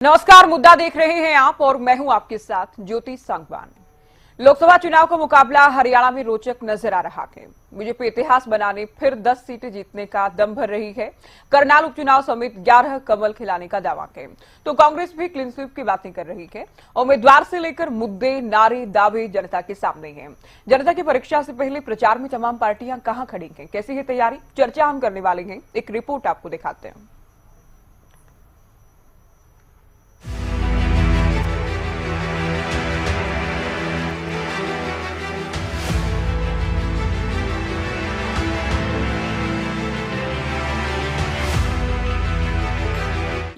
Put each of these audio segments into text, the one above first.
नमस्कार, मुद्दा देख रहे हैं आप और मैं हूं आपके साथ ज्योति सांगवान। लोकसभा चुनाव का मुकाबला हरियाणा में रोचक नजर आ रहा है। बीजेपी इतिहास बनाने फिर 10 सीटें जीतने का दम भर रही है। करनाल उपचुनाव समेत 11 कमल खिलाने का दावा है, तो कांग्रेस भी क्लीन स्वीप की बातें कर रही है। उम्मीदवार से लेकर मुद्दे, नारे, दावे जनता के सामने हैं। जनता की परीक्षा से पहले प्रचार में तमाम पार्टियां कहां खड़ी हैं, कैसी है तैयारी, चर्चा हम करने वाले हैं। एक रिपोर्ट आपको दिखाते हैं।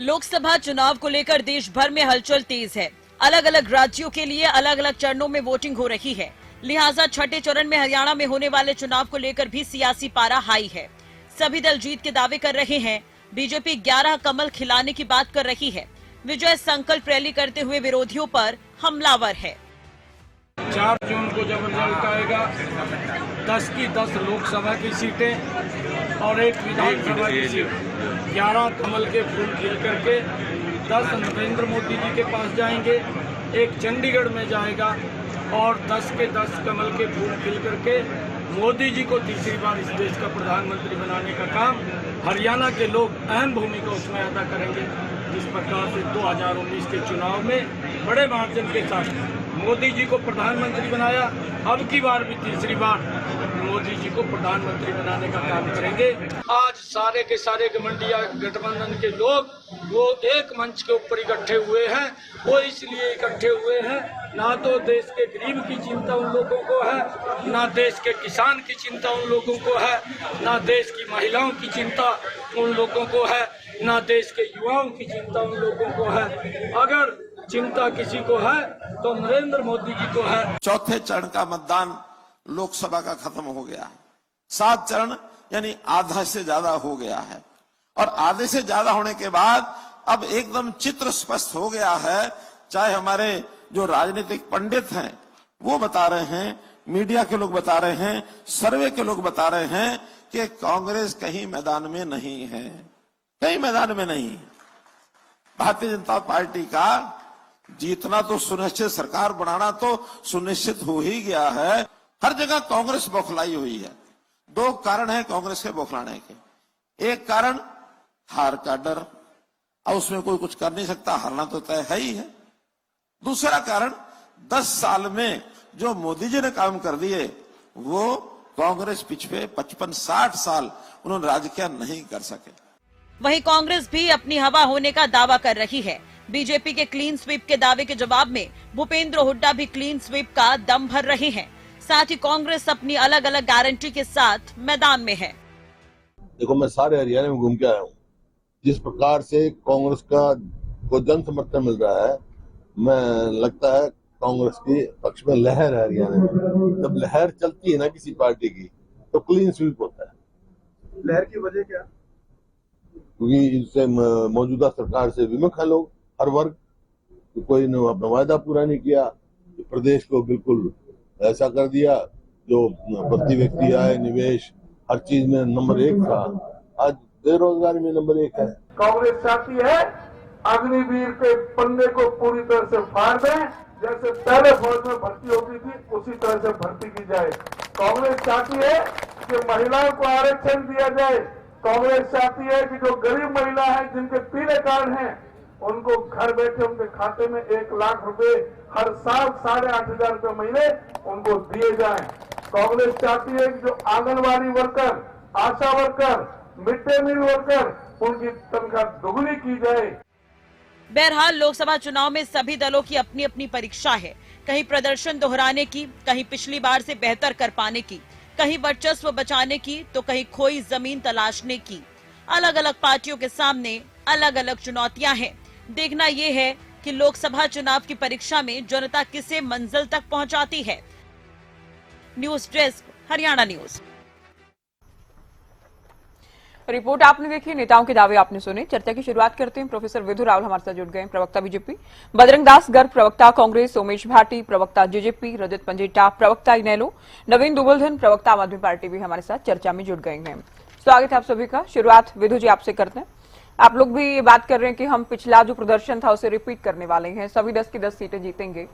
लोकसभा चुनाव को लेकर देश भर में हलचल तेज है। अलग अलग राज्यों के लिए अलग अलग चरणों में वोटिंग हो रही है। लिहाजा छठे चरण में हरियाणा में होने वाले चुनाव को लेकर भी सियासी पारा हाई है। सभी दल जीत के दावे कर रहे हैं। बीजेपी 11 कमल खिलाने की बात कर रही है। विजय संकल्प रैली करते हुए विरोधियों पर हमलावर है। 4 जून को जब रिजल्ट आएगा 10 की 10 लोकसभा की सीटें और 1 विधानसभा की सीट, 11 कमल के फूल खिल करके 10 नरेंद्र मोदी जी के पास जाएंगे, 1 चंडीगढ़ में जाएगा और 10 के 10 कमल के फूल खिल करके मोदी जी को तीसरी बार इस देश का प्रधानमंत्री बनाने का काम हरियाणा के लोग अहम भूमिका उसमें अदा करेंगे। जिस प्रकार से 2019 के चुनाव में बड़े मार्जिन के साथ मोदी जी को प्रधानमंत्री बनाया, अब की बार भी तीसरी बार मोदी जी को प्रधानमंत्री बनाने का काम करेंगे। आज सारे के सारे गठबंधन गठबंधन के लोग वो एक मंच के ऊपर इकट्ठे हुए हैं। वो इसलिए इकट्ठे हुए हैं, ना तो देश के गरीब की चिंता उन लोगों को है, ना देश के किसान की चिंता उन लोगों को है, ना देश की महिलाओं की चिंता उन लोगों को है, ना देश के युवाओं की चिंता उन लोगों को है। अगर चिंता किसी को है तो नरेंद्र मोदी जी को है। चौथे चरण का मतदान लोकसभा का खत्म हो गया है। 7 चरण यानी आधा से ज्यादा हो गया है और आधे से ज्यादा होने के बाद अब एकदम चित्र स्पष्ट हो गया है। चाहे हमारे जो राजनीतिक पंडित हैं वो बता रहे हैं, मीडिया के लोग बता रहे हैं, सर्वे के लोग बता रहे हैं कि कांग्रेस कहीं मैदान में नहीं है, कहीं मैदान में नहीं। भारतीय जनता पार्टी का जीतना तो सुनिश्चित, सरकार बनाना तो सुनिश्चित हो ही गया है। हर जगह कांग्रेस बौखलाई हुई है। 2 कारण है कांग्रेस के बौखलाने के। एक कारण हार का डर, और उसमें कोई कुछ कर नहीं सकता, हारना तो तय है ही है। दूसरा कारण 10 साल में जो मोदी जी ने काम कर दिए वो कांग्रेस पिछले 55-60 साल उन्होंने राज किया, नहीं कर सके। वहीं कांग्रेस भी अपनी हवा होने का दावा कर रही है। बीजेपी के क्लीन स्वीप के दावे के जवाब में भूपेंद्र हुड्डा भी क्लीन स्वीप का दम भर रहे हैं। साथ ही कांग्रेस अपनी अलग अलग गारंटी के साथ मैदान में है। देखो, मैं सारे हरियाणा में घूम के आया हूँ। जिस प्रकार से कांग्रेस का को जन समर्थन मिल रहा है, मैं लगता है कांग्रेस के पक्ष में लहर है हरियाणा में। जब लहर चलती है ना किसी पार्टी की तो क्लीन स्वीप होता है। लहर की वजह क्या? क्योंकि इससे मौजूदा सरकार से विमुख है लोग, हर वर्ग। तो कोई ने अपना वायदा पूरा नहीं किया, प्रदेश को बिल्कुल ऐसा कर दिया जो प्रति व्यक्ति आय, निवेश, हर चीज में नंबर 1 था, आज बेरोजगारी में नंबर 1 है। कांग्रेस चाहती है अग्निवीर के पन्ने को पूरी तरह से फाड़ दें, जैसे पहले फौज में भर्ती होती थी उसी तरह से भर्ती की जाए। कांग्रेस चाहती है कि महिलाओं को आरक्षण दिया जाए। कांग्रेस चाहती है कि जो गरीब महिला है, जिनके पीले कार्ड हैं, उनको घर बैठे उनके खाते में 1 लाख रुपए हर साल 8,500 रुपए महीने उनको दिए जाएं। कांग्रेस चाहती है कि जो anganwadi worker, ASHA worker, mid day meal worker, उनकी तनख्वाह दोगुनी की जाए। बहरहाल लोकसभा चुनाव में सभी दलों की अपनी अपनी परीक्षा है। कहीं प्रदर्शन दोहराने की, कहीं पिछली बार से बेहतर कर पाने की, कहीं वर्चस्व बचाने की, तो कहीं खोई जमीन तलाशने की। अलग अलग पार्टियों के सामने अलग अलग चुनौतियां हैं। देखना यह है कि लोकसभा चुनाव की परीक्षा में जनता किसे मंजिल तक पहुंचाती है। News desk, Haryana news. Report आपने देखी, नेताओं के दावे आपने सुने। चर्चा की शुरुआत करते हैं। प्रोफेसर विधु रावल हमारे साथ जुड़ गए, प्रवक्ता बीजेपी, बजरंग दास गर्ग प्रवक्ता कांग्रेस, सोमेश भाटी प्रवक्ता जेजेपी, रजत पंजेटा प्रवक्ता इनेलो, नवीन दुबलधन प्रवक्ता आम आदमी पार्टी भी हमारे साथ चर्चा में जुड़ गए हैं। स्वागत है आप सभी का। शुरुआत विधु जी आपसे करते हैं। आप लोग भी ये बात कर रहे हैं कि हम पिछला जो प्रदर्शन था उसे रिपीट करने वाले हैं, सभी 10 की 10 सीटें जीतेंगे।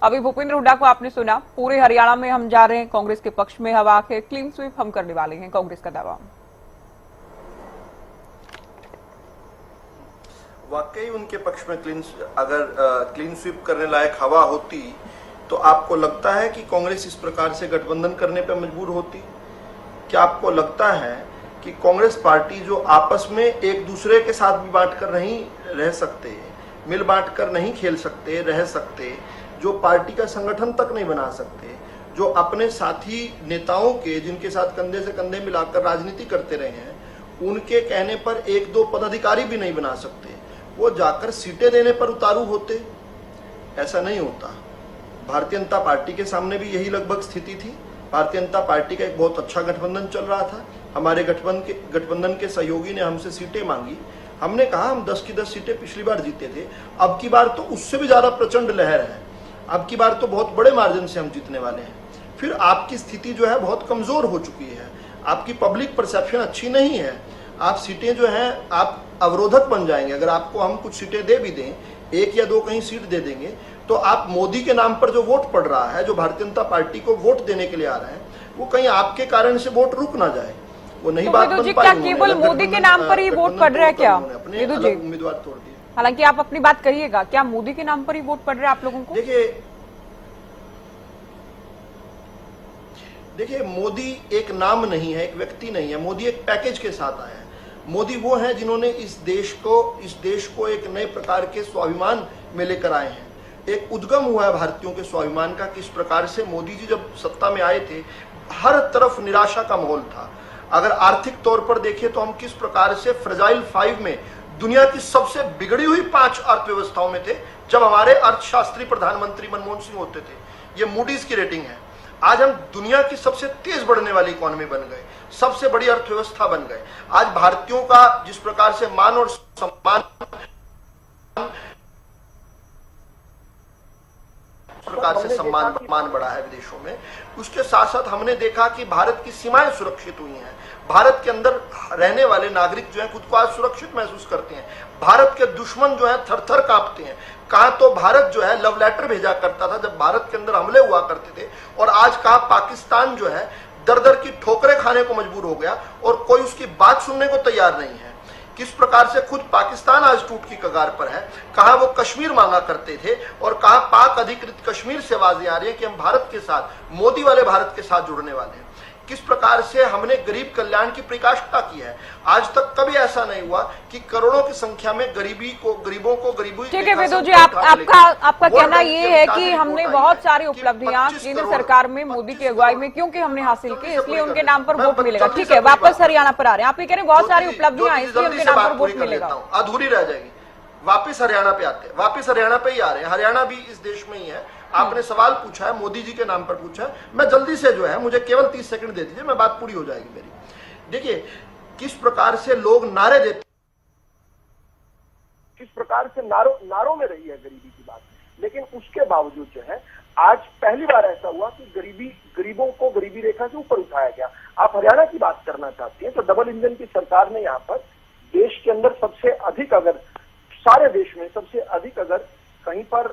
अभी भूपेंद्र हुड्डा को आपने सुना, पूरे हरियाणा में हम जा रहे हैं, कांग्रेस के पक्ष में हवा है, क्लीन स्वीप हम करने वाले हैं, कांग्रेस का दावा। वाकई उनके पक्ष में क्लीन स्वीप करने लायक हवा होती तो आपको लगता है कि कांग्रेस इस प्रकार से गठबंधन करने पर मजबूर होती? क्या आपको लगता है कि कांग्रेस पार्टी जो आपस में एक दूसरे के साथ भी बांट कर नहीं रह सकते, मिल बांट कर नहीं खेल सकते, रह सकते, जो पार्टी का संगठन तक नहीं बना सकते, जो अपने साथी नेताओं के जिनके साथ कंधे से कंधे मिलाकर राजनीति करते रहे हैं, उनके कहने पर एक दो पदाधिकारी भी नहीं बना सकते, वो जाकर सीटें देने पर उतारू होते? ऐसा नहीं होता। भारतीय जनता पार्टी के सामने भी यही लगभग स्थिति थी। भारतीय जनता पार्टी का एक बहुत अच्छा गठबंधन चल रहा था। हमारे गठबंधन के सहयोगी ने हमसे सीटें मांगी। हमने कहा हम 10 की 10 सीटें पिछली बार जीते थे, अब की बार तो उससे भी ज्यादा प्रचंड लहर है, अब की बार तो बहुत बड़े मार्जिन से हम जीतने वाले हैं। फिर आपकी स्थिति जो है बहुत कमजोर हो चुकी है, आपकी पब्लिक परसेप्शन अच्छी नहीं है, आप सीटें जो हैं आप अवरोधक बन जाएंगे। अगर आपको हम कुछ सीटें दे भी दें, 1 या 2 कहीं सीट दे देंगे, तो आप मोदी के नाम पर जो वोट पड़ रहा है, जो भारतीय जनता पार्टी को वोट देने के लिए आ रहे हैं, वो कहीं आपके कारण से वोट रुक ना जाए। वो नहीं बात बन पाई। क्या केवल मोदी के नाम पर ही वोट पड़ रहा है क्या? अपने उम्मीदवार तोड़ दिए। हालांकि आप अपनी बात करिएगा, क्या मोदी के नाम पर ही वोट पड़ रहा है आप लोगों को? देखिए मोदी एक नाम नहीं है, एक व्यक्ति नहीं है, मोदी एक पैकेज के साथ आया है। मोदी वो हैं जिन्होंने इस देश को एक नए प्रकार के स्वाभिमान में लेकर आए हैं। एक उद्गम हुआ है भारतीयों के स्वाभिमान का। किस प्रकार से मोदी जी जब सत्ता में आए थे, हर तरफ निराशा का माहौल था। अगर आर्थिक तौर पर देखें तो हम किस प्रकार से फ्रेजाइल 5 में, दुनिया की सबसे बिगड़ी हुई 5 अर्थव्यवस्थाओं में थे जब हमारे अर्थशास्त्री प्रधानमंत्री मनमोहन सिंह होते थे। ये मूडीज की रेटिंग है। आज हम दुनिया की सबसे तेज बढ़ने वाली इकोनॉमी बन गए, सबसे बड़ी अर्थव्यवस्था बन गए। आज भारतीयों का जिस प्रकार से मान और सम्मान प्रकार से सम्मान बढ़ा है विदेशों में, उसके साथ साथ हमने देखा कि भारत की सीमाएं सुरक्षित हुई हैं। भारत के अंदर रहने वाले नागरिक जो हैं खुद को आज सुरक्षित महसूस करते हैं। भारत के दुश्मन जो हैं थर-थर कांपते हैं। कहा तो भारत जो है लव लेटर भेजा करता था जब भारत के अंदर हमले हुआ करते थे, और आज कहा पाकिस्तान जो है दर दर की ठोकरें खाने को मजबूर हो गया और कोई उसकी बात सुनने को तैयार नहीं है। किस प्रकार से खुद पाकिस्तान आज टूट की कगार पर है। कहा वो कश्मीर मांगा करते थे और कहा पाक अधिकृत कश्मीर से आवाजें आ रही है कि हम भारत के साथ, मोदी वाले भारत के साथ जुड़ने वाले हैं। किस प्रकार से हमने गरीब कल्याण की परिकाष्ठा की है। आज तक कभी ऐसा नहीं हुआ कि करोड़ों की संख्या में गरीबों को गरीबी। ठीक है वेदु जी, आपका कहना ये है कि हमने बहुत सारी उपलब्धियां केंद्र सरकार में मोदी की अगुवाई में क्योंकि हमने हासिल की, इसलिए उनके नाम पर वोट मिलेगा। ठीक है, वापस हरियाणा पर आ रहे हैं। आप ये कह रहे हैं बहुत सारी उपलब्धियां इसलिए उनके नाम पर वोट मिलेगा। अधूरी रह जाएगी। वापिस हरियाणा पे आते हैं, वापिस हरियाणा पे ही आ रहे हैं। हरियाणा भी इस देश में ही है। आपने सवाल पूछा है, मोदी जी के नाम पर पूछा है। मैं जल्दी से जो है, मुझे केवल 30 सेकंड दे दीजिए, मैं बात पूरी हो जाएगी मेरी। देखिए किस प्रकार से लोग नारे देते, किस प्रकार से नारों में रही है गरीबी की बात, लेकिन उसके बावजूद जो है आज पहली बार ऐसा हुआ कि गरीबों को गरीबी रेखा से ऊपर उठाया गया। आप हरियाणा की बात करना चाहती हैं तो डबल इंजन की सरकार ने यहाँ पर देश के अंदर सबसे अधिक, अगर सारे देश में सबसे अधिक अगर कहीं पर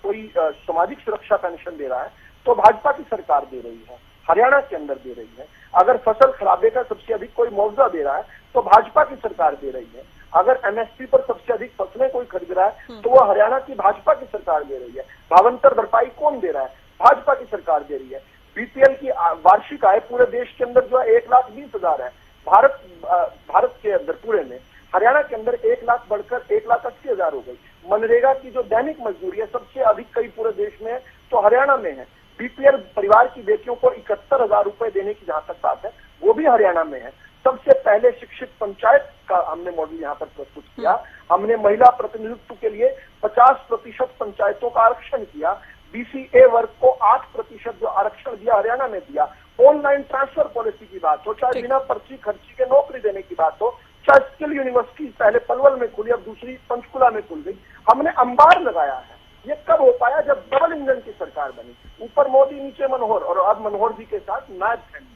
कोई सामाजिक सुरक्षा पेंशन दे रहा है तो भाजपा की सरकार दे रही है, हरियाणा के अंदर दे रही है। अगर फसल खराबे का सबसे अधिक कोई मुआवजा दे रहा है तो भाजपा की सरकार दे रही है। अगर एमएसपी पर सबसे अधिक फसलें कोई खरीद रहा है तो वह हरियाणा की भाजपा की सरकार दे रही है। भावांतर भरपाई कौन दे रहा है? भाजपा की सरकार दे रही है। बीपीएल की वार्षिक आय पूरे देश के अंदर जो है 1,20,000 है। भारत के अंदर पूरे में हरियाणा के अंदर 1 लाख बढ़कर 1,80,000 हो गई। मनरेगा की जो दैनिक मजदूरी है सबसे अधिक कई पूरे देश में है तो हरियाणा में है। बीपीएल परिवार की बेटियों को 71,000 रुपए देने की जहां तक बात है वो भी हरियाणा में है। सबसे पहले शिक्षित पंचायत का हमने मॉडल यहाँ पर प्रस्तुत किया। हमने महिला प्रतिनिधित्व के लिए 50% पंचायतों का आरक्षण किया। बीसीए वर्ग को 8% जो आरक्षण दिया हरियाणा में दिया। ऑनलाइन ट्रांसफर पॉलिसी की बात हो, चाहे बिना पर्ची खर्ची के नौकरी देने की बात हो, चाहे स्किल यूनिवर्सिटी पहले पलवल में खुली, अब दूसरी पंचकुला में खुल गई। हमने अंबार लगाया है। ये कब हो पाया? जब डबल इंजन की सरकार बनी। ऊपर मोदी, नीचे मनोहर, और अब मनोहर जी के साथ नायब फैमिली।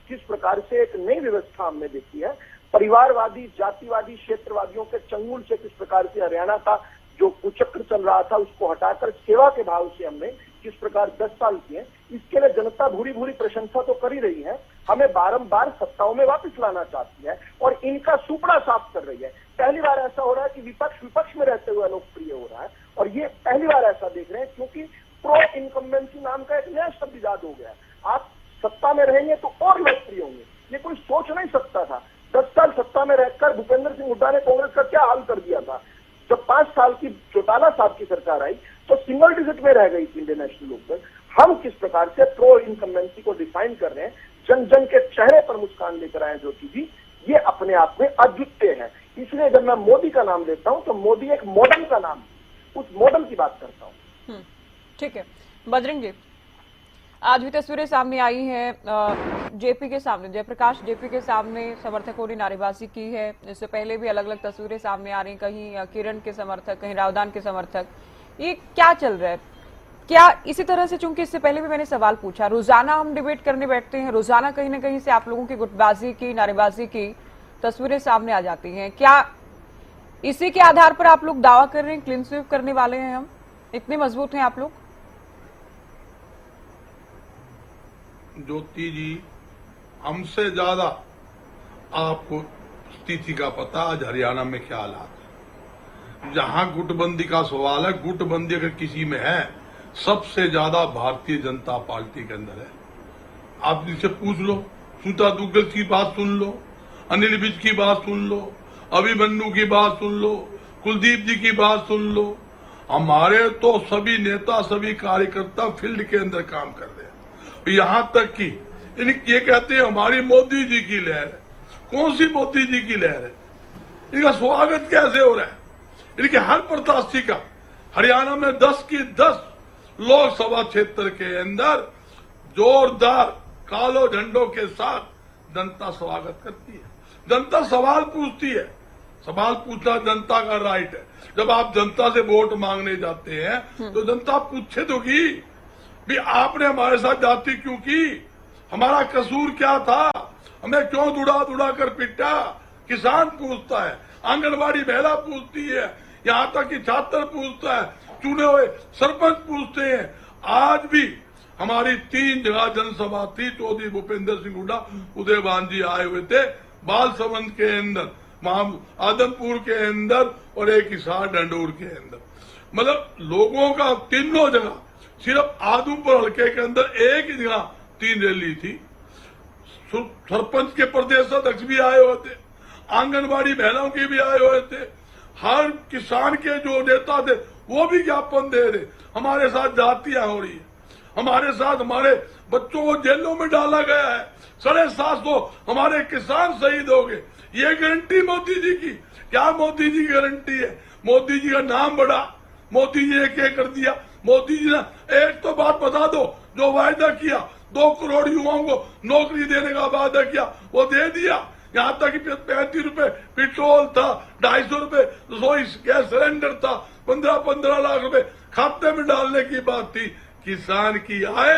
किस प्रकार से एक नई व्यवस्था हमने देखी है। परिवारवादी, जातिवादी, क्षेत्रवादियों के चंगुल से किस प्रकार से हरियाणा का जो कुचक्र चल रहा था उसको हटाकर सेवा के भाव से हमने किस प्रकार 10 साल किए, इसके लिए जनता भूरी भूरी प्रशंसा तो कर ही रही है, हमें बारंबार सत्ताओं में वापस लाना चाहती है और इनका सुपड़ा साफ कर रही है। पहली बार ऐसा हो रहा है कि विपक्ष में रहते हुए अलोकप्रिय हो रहा है और ये पहली बार ऐसा देख रहे हैं क्योंकि प्रो इनकम्बेंसी नाम का एक नया शब्द इजाद हो गया है। आप सत्ता में रहेंगे तो और लोकप्रिय होंगे, ये कोई सोच नहीं सकता था। 10 साल सत्ता में रहकर भूपेंद्र सिंह हुड्डा ने कांग्रेस का क्या हाल कर दिया था। जब 5 साल की चौटाला साहब की सरकार आई तो सिंगल डिजिट में रह गई थी इंडियन नेशनल लोकदल। हम किस प्रकार से प्रो इनकम्बेंसी को डिफाइन कर रहे हैं, जन जन के चेहरे पर मुस्कान लेकर आए ज्योति जी, ये अपने आप में अद्वितीय है। इसलिए जब मैं मोदी का नाम लेता हूं तो मोदी एक मॉडल का नाम, उस मॉडल की बात करता हूं। ठीक है बजरंग जी, आज भी तस्वीरें सामने आई हैं जेपी के सामने, जयप्रकाश जेपी के सामने समर्थकों ने नारेबाजी की है। इससे पहले भी अलग अलग तस्वीरें सामने आ रही, कहीं किरण के समर्थक, कहीं रावदान के समर्थक। ये क्या चल रहा है? क्या इसी तरह से, चूंकि इससे पहले भी मैंने सवाल पूछा, रोजाना हम डिबेट करने बैठते हैं, रोजाना कहीं ना कहीं से आप लोगों की गुटबाजी की, नारेबाजी की तस्वीरें सामने आ जाती हैं। क्या इसी के आधार पर आप लोग दावा कर रहे हैं क्लीन स्वीप करने वाले हैं हम? इतने मजबूत हैं आप लोग? ज्योति जी, हमसे ज्यादा आपको स्थिति का पता आज हरियाणा में क्या हालात है। जहां गुटबंदी का सवाल है, गुटबंदी अगर किसी में है, सबसे ज्यादा भारतीय जनता पार्टी के अंदर है। आप इनसे पूछ लो, सुनीता दुग्गल की बात सुन लो, अनिल विज की बात सुन लो, अभिमन्यु की बात सुन लो, कुलदीप जी की बात सुन लो। हमारे तो सभी नेता, सभी कार्यकर्ता फील्ड के अंदर काम कर रहे हैं। यहां तक कि ये कहते हैं हमारी मोदी जी की लहर है। कौन सी मोदी जी की लहर है? इनका स्वागत कैसे हो रहा है? इनके हर प्रत्याशी का हरियाणा में 10 की 10 लोकसभा क्षेत्र के अंदर जोरदार कालो झंडों के साथ जनता स्वागत करती है। जनता सवाल पूछती है, सवाल पूछना जनता का राइट है। जब आप जनता से वोट मांगने जाते हैं तो जनता पूछे तो की भी आपने हमारे साथ जाति क्यों की, हमारा कसूर क्या था, हमें क्यों दुड़ा कर पिटा। किसान पूछता है, आंगनबाड़ी महिला पूछती है, यहाँ तक कि छात्र पूछता है, चुने हुए सरपंच पूछते हैं। आज भी हमारी 3 जगह जनसभा थी। चौधरी भूपेंद्र सिंह हुड्डा, उदयभान जी आए हुए थे, बालसमंद के अंदर, आदमपुर के अंदर और एक हिसार डंडोर के अंदर। मतलब लोगों का तीनों जगह, सिर्फ आदमपुर हल्के के अंदर एक ही जगह 3 रैली थी। सरपंच के प्रदेश अध्यक्ष भी आए हुए थे, आंगनबाड़ी महिलाओं के भी आए हुए थे, हर किसान के जो नेता थे वो भी ज्ञापन दे रहे हमारे साथ जातियां हो रही है, हमारे साथ हमारे बच्चों को जेलों में डाला गया है, 750 हमारे किसान शहीद हो गए। ये गारंटी मोदी जी की? क्या मोदी जी की गारंटी है? मोदी जी का नाम बढ़ा, मोदी जी ने क्या कर दिया? मोदी जी ने एक तो बात बता दो, जो वायदा किया 2 करोड़ युवाओं को नौकरी देने का वादा किया वो दे दिया। यहाँ तक कि 35 रुपए पेट्रोल था, 250 रुपए रसोई गैस सिलेंडर था, 15-15 लाख रुपए खाते में डालने की बात थी। किसान की आय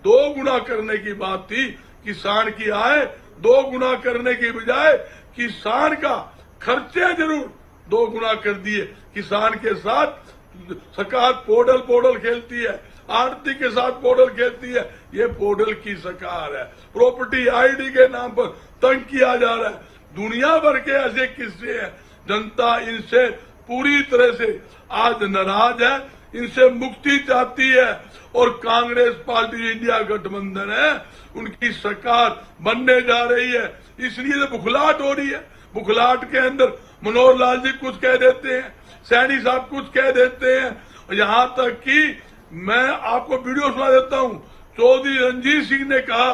2 गुना करने की बात थी। किसान की आय 2 गुना करने की बजाय किसान का खर्चे जरूर 2 गुना कर दिए। किसान के साथ सरकार पोडल खेलती है, आरती के साथ पोडल खेलती है। ये पोडल की सरकार है। प्रॉपर्टी आईडी के नाम पर तंग किया जा रहा है। दुनिया भर के ऐसे किस्से हैं। जनता इनसे पूरी तरह से आज नाराज है, इनसे मुक्ति चाहती है और कांग्रेस पार्टी इंडिया गठबंधन है, उनकी सरकार बनने जा रही है। इसलिए तो बुखलाहट हो रही है। बुखलाहट के अंदर मनोहर लाल जी कुछ कह देते हैं, सैनी साहब कुछ कह देते हैं। यहाँ तक कि मैं आपको वीडियो सुना देता हूँ। चौधरी रणजीत सिंह ने कहा,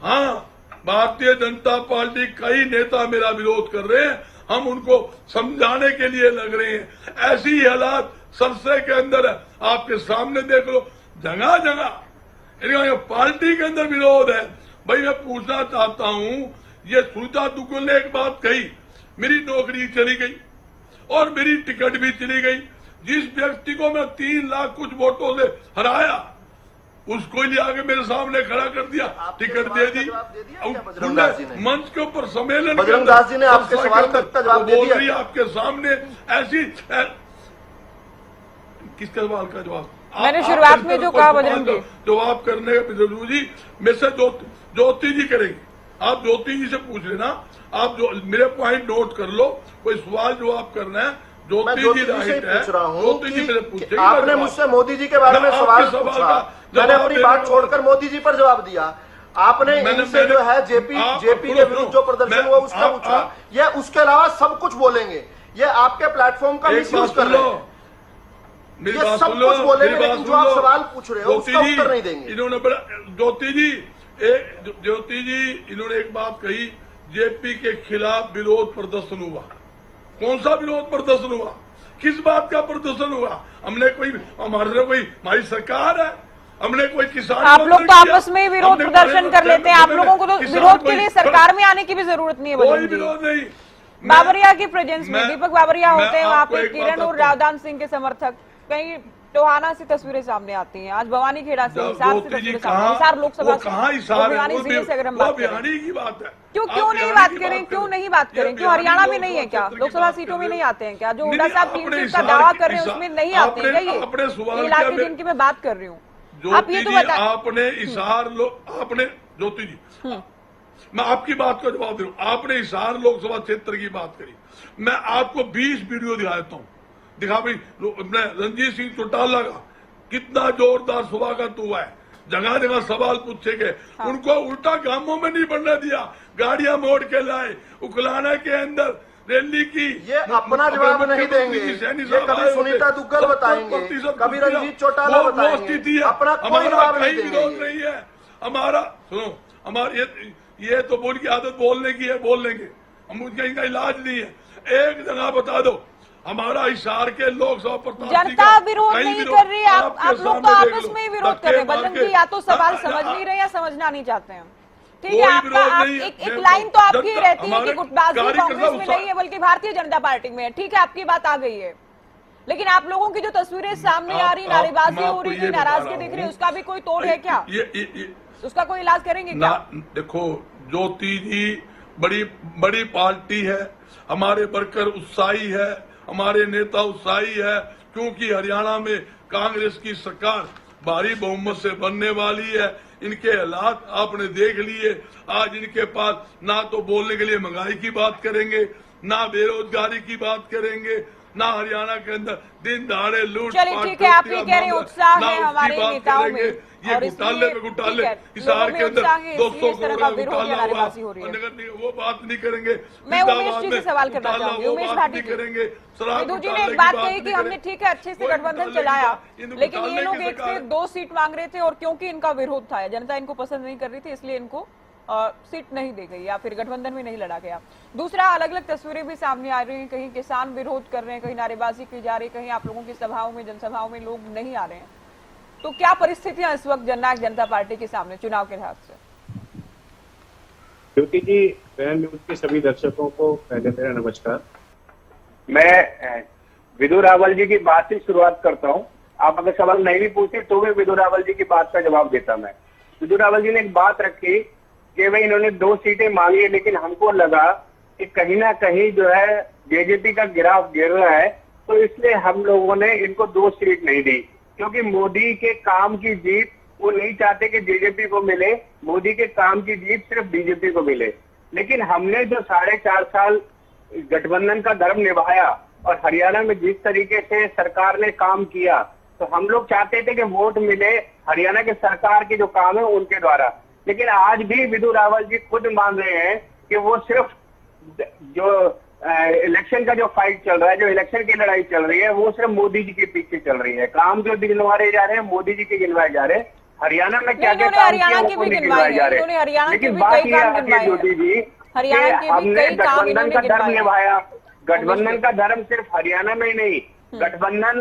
हाँ भारतीय जनता पार्टी कई नेता मेरा विरोध कर रहे हैं, हम उनको समझाने के लिए लग रहे हैं। ऐसी ही हालात सरसे के अंदर है, आपके सामने देख लो। जगह जगह पार्टी के अंदर विरोध है। भाई मैं पूछना चाहता हूँ, ये सुनीता दुग्गल ने एक बात कही, मेरी नौकरी चली गई और मेरी टिकट भी चली गई। जिस व्यक्ति को मैं 3 लाख कुछ वोटों से हराया, उसको ही आके मेरे सामने खड़ा कर दिया, टिकट दे दी। मंच के ऊपर सम्मेलन बजरंग दास जी ने आपके सवाल का उत्तर जवाब दे दिया। आपके सामने ऐसी किसके सवाल का जवाब? मैंने शुरुआत में जो कहा बजरंग जी, जवाब करने का बजरंग जी मेरे से ज्योति जी करेंगे। आप ज्योति जी से पूछ लेना, आप जो मेरे पॉइंट नोट कर लो, कोई सवाल जवाब करना है ज्योति जी राइट है। ज्योति जी मेरे पूछे, आपने मुझसे मोदी जी के बारे में सवाल पूछा, मैंने अपनी बात छोड़कर मोदी जी पर जवाब दिया। आपने इनसे जो है जेपी के विरुद्ध जो प्रदर्शन हुआ उसका पूछा, ये उसके अलावा सब कुछ बोलेंगे। ये आपके प्लेटफॉर्म का मिसयूज कर रहे हैं, ये सब कुछ बोलेंगे, लेकिन जो आप सवाल पूछ रहे हो उसका उत्तर नहीं देंगे। इन्होंने ज्योति जी इन्होंने एक बात कही, जेपी के खिलाफ विरोध प्रदर्शन हुआ। कौन सा विरोध प्रदर्शन हुआ? किस बात का प्रदर्शन हुआ? हमने कोई हमारी सरकार है, हमने कोई किसान, आप लोग तो आपस में विरोध प्रदर्शन कर लेते हैं। आप लोगों को तो विरोध के लिए सरकार में आने की भी जरूरत नहीं है। कोई विरोध नहीं। बाबरिया की प्रेजेंस में दीपक बाबरिया होते हैं वहाँ पे, किरण और रावदान सिंह के समर्थक, कहीं टोहाना से तस्वीरें सामने आती हैं, आज भवानी खेड़ा से, हिसार से तस्वीरें सामने, हिसार लोकसभा से, भिवानी जिले से अगर हम बात करें, की बात है। क्यों नहीं बात करें? क्यों हरियाणा में नहीं है क्या? लोकसभा सीटों में नहीं आते हैं क्या? जो हुड्डा साहब क्लीन चिट का दावा कर रहे हैं उसमें नहीं आते हैं क्या? ये इलाके जिनकी मैं बात कर रही हूँ, आप ये तो बताएं। आपने हिसार आपने ज्योति जी, मैं आपकी बात का जवाब दे रहा हूँ। आपने हिसार लोकसभा क्षेत्र की बात करी, मैं आपको 20 वीडियो दिखाता हूँ। दिखा भाई, रणजीत सिंह चौटाला का कितना जोरदार स्वागत हुआ है, जगह जगह सवाल पूछे गए। हाँ। उनको उल्टा गांवों में नहीं बढ़ने दिया, गाड़ियां मोड़ के लाए, उकलाना के अंदर रैली की। ये अपना जवाब नहीं देंगे, ये कभी सुनीता दुग्गल बताएंगे, कभी रंजीत चौटाला बताएंगे, अपना कोई जवाब नहीं देंगे। हमारा सुनो, हमारे ये तो बोल की आदत बोलने की है, बोल लेंगे हम, उनका इनका इलाज नहीं है। एक जगह बता दो, हमारा हिसार के लोकसभा प्रत्याशी जनता विरोध नहीं कर रही, आप लोग तो आपस में ही विरोध कर रहे हैं। बजरंग जी या तो सवाल समझ नहीं रहे या समझना नहीं चाहते हैं। ठीक है, आपका एक लाइन तो आपकी रहती है कि गुटबाजी कांग्रेस में नहीं है बल्कि भारतीय जनता पार्टी में है। ठीक है, आपकी बात आ गई है, लेकिन आप लोगों की जो तस्वीरें सामने आ रही, नारेबाजी हो रही है, नाराजगी दिख रही है, उसका भी कोई तोड़ है क्या? उसका कोई इलाज करेंगे क्या? देखो ज्योति जी बड़ी पार्टी है, हमारे वर्कर उत्साही है, हमारे नेता उत्साही है, क्योंकि हरियाणा में कांग्रेस की सरकार भारी बहुमत से बनने वाली है। इनके हालात आपने देख लिए। आज इनके पास ना तो बोलने के लिए महंगाई की बात करेंगे, ना बेरोजगारी की बात करेंगे, ना हरियाणा के अंदर दिन दहाड़े लूट। चलिए ठीक है, आप ये कह रहे हैं उत्साह है हमारे नेताओं में, ये घुटाले हिसार के अंदर 200 करोड़ वो बात नहीं करेंगे। मैं उमेश जी से सवाल करना चाहूंगी, उमेश भाटी करेंगे। विदु जी ने एक बात कही कि हमने ठीक है अच्छे से गठबंधन चलाया, लेकिन ये लोग 1 से 2 सीट मांग रहे थे और क्योंकि इनका विरोध था, जनता इनको पसंद नहीं कर रही थी, इसलिए इनको सीट नहीं दी गई या फिर गठबंधन में नहीं लड़ा गया। दूसरा, अलग अलग तस्वीरें भी सामने आ रही हैं, कहीं किसान विरोध कर रहे हैं, कहीं नारेबाजी की जा रही है, कहीं आप लोगों की सभाओं में, जनसभाओं में लोग नहीं आ रहे हैं। तो क्या परिस्थितियां इस वक्त जननायक जनता पार्टी के सामने चुनाव के लिहाज से? ज्योति जी, प्रेरण न्यूज के सभी दर्शकों को पहले मेरा नमस्कार। मैं विदु रावल जी की बात से शुरुआत करता हूं। आप अगर सवाल नहीं भी पूछे तो भी विदु रावल जी की बात का जवाब देता मैं। विदु रावल जी ने एक बात रखी कि भाई इन्होंने 2 सीटें मांगी है, लेकिन हमको लगा कि कहीं ना कहीं जो है जेजेपी का गिराव गिर रहा है, तो इसलिए हम लोगों ने इनको 2 सीट नहीं दी, क्योंकि मोदी के काम की जीत वो नहीं चाहते कि जेजेपी को मिले, मोदी के काम की जीत सिर्फ बीजेपी को मिले। लेकिन हमने जो 4.5 साल गठबंधन का धर्म निभाया और हरियाणा में जिस तरीके से सरकार ने काम किया, तो हम लोग चाहते थे कि वोट मिले हरियाणा के सरकार के जो काम है उनके द्वारा। लेकिन आज भी विदु रावल जी खुद मान रहे हैं कि वो सिर्फ जो इलेक्शन का जो फाइट चल रहा है, जो इलेक्शन की लड़ाई चल रही है, वो सिर्फ मोदी जी के पीछे चल रही है। काम जो गिनवाए जा रहे हैं मोदी जी के गिनवाए जा रहे हैं, हरियाणा में क्या क्या काम किया वो नहीं गिनवाए जा रहे। लेकिन बात यह है कि ज्योति जी, हमने गठबंधन का धर्म निभाया। गठबंधन का धर्म सिर्फ हरियाणा में ही नहीं, गठबंधन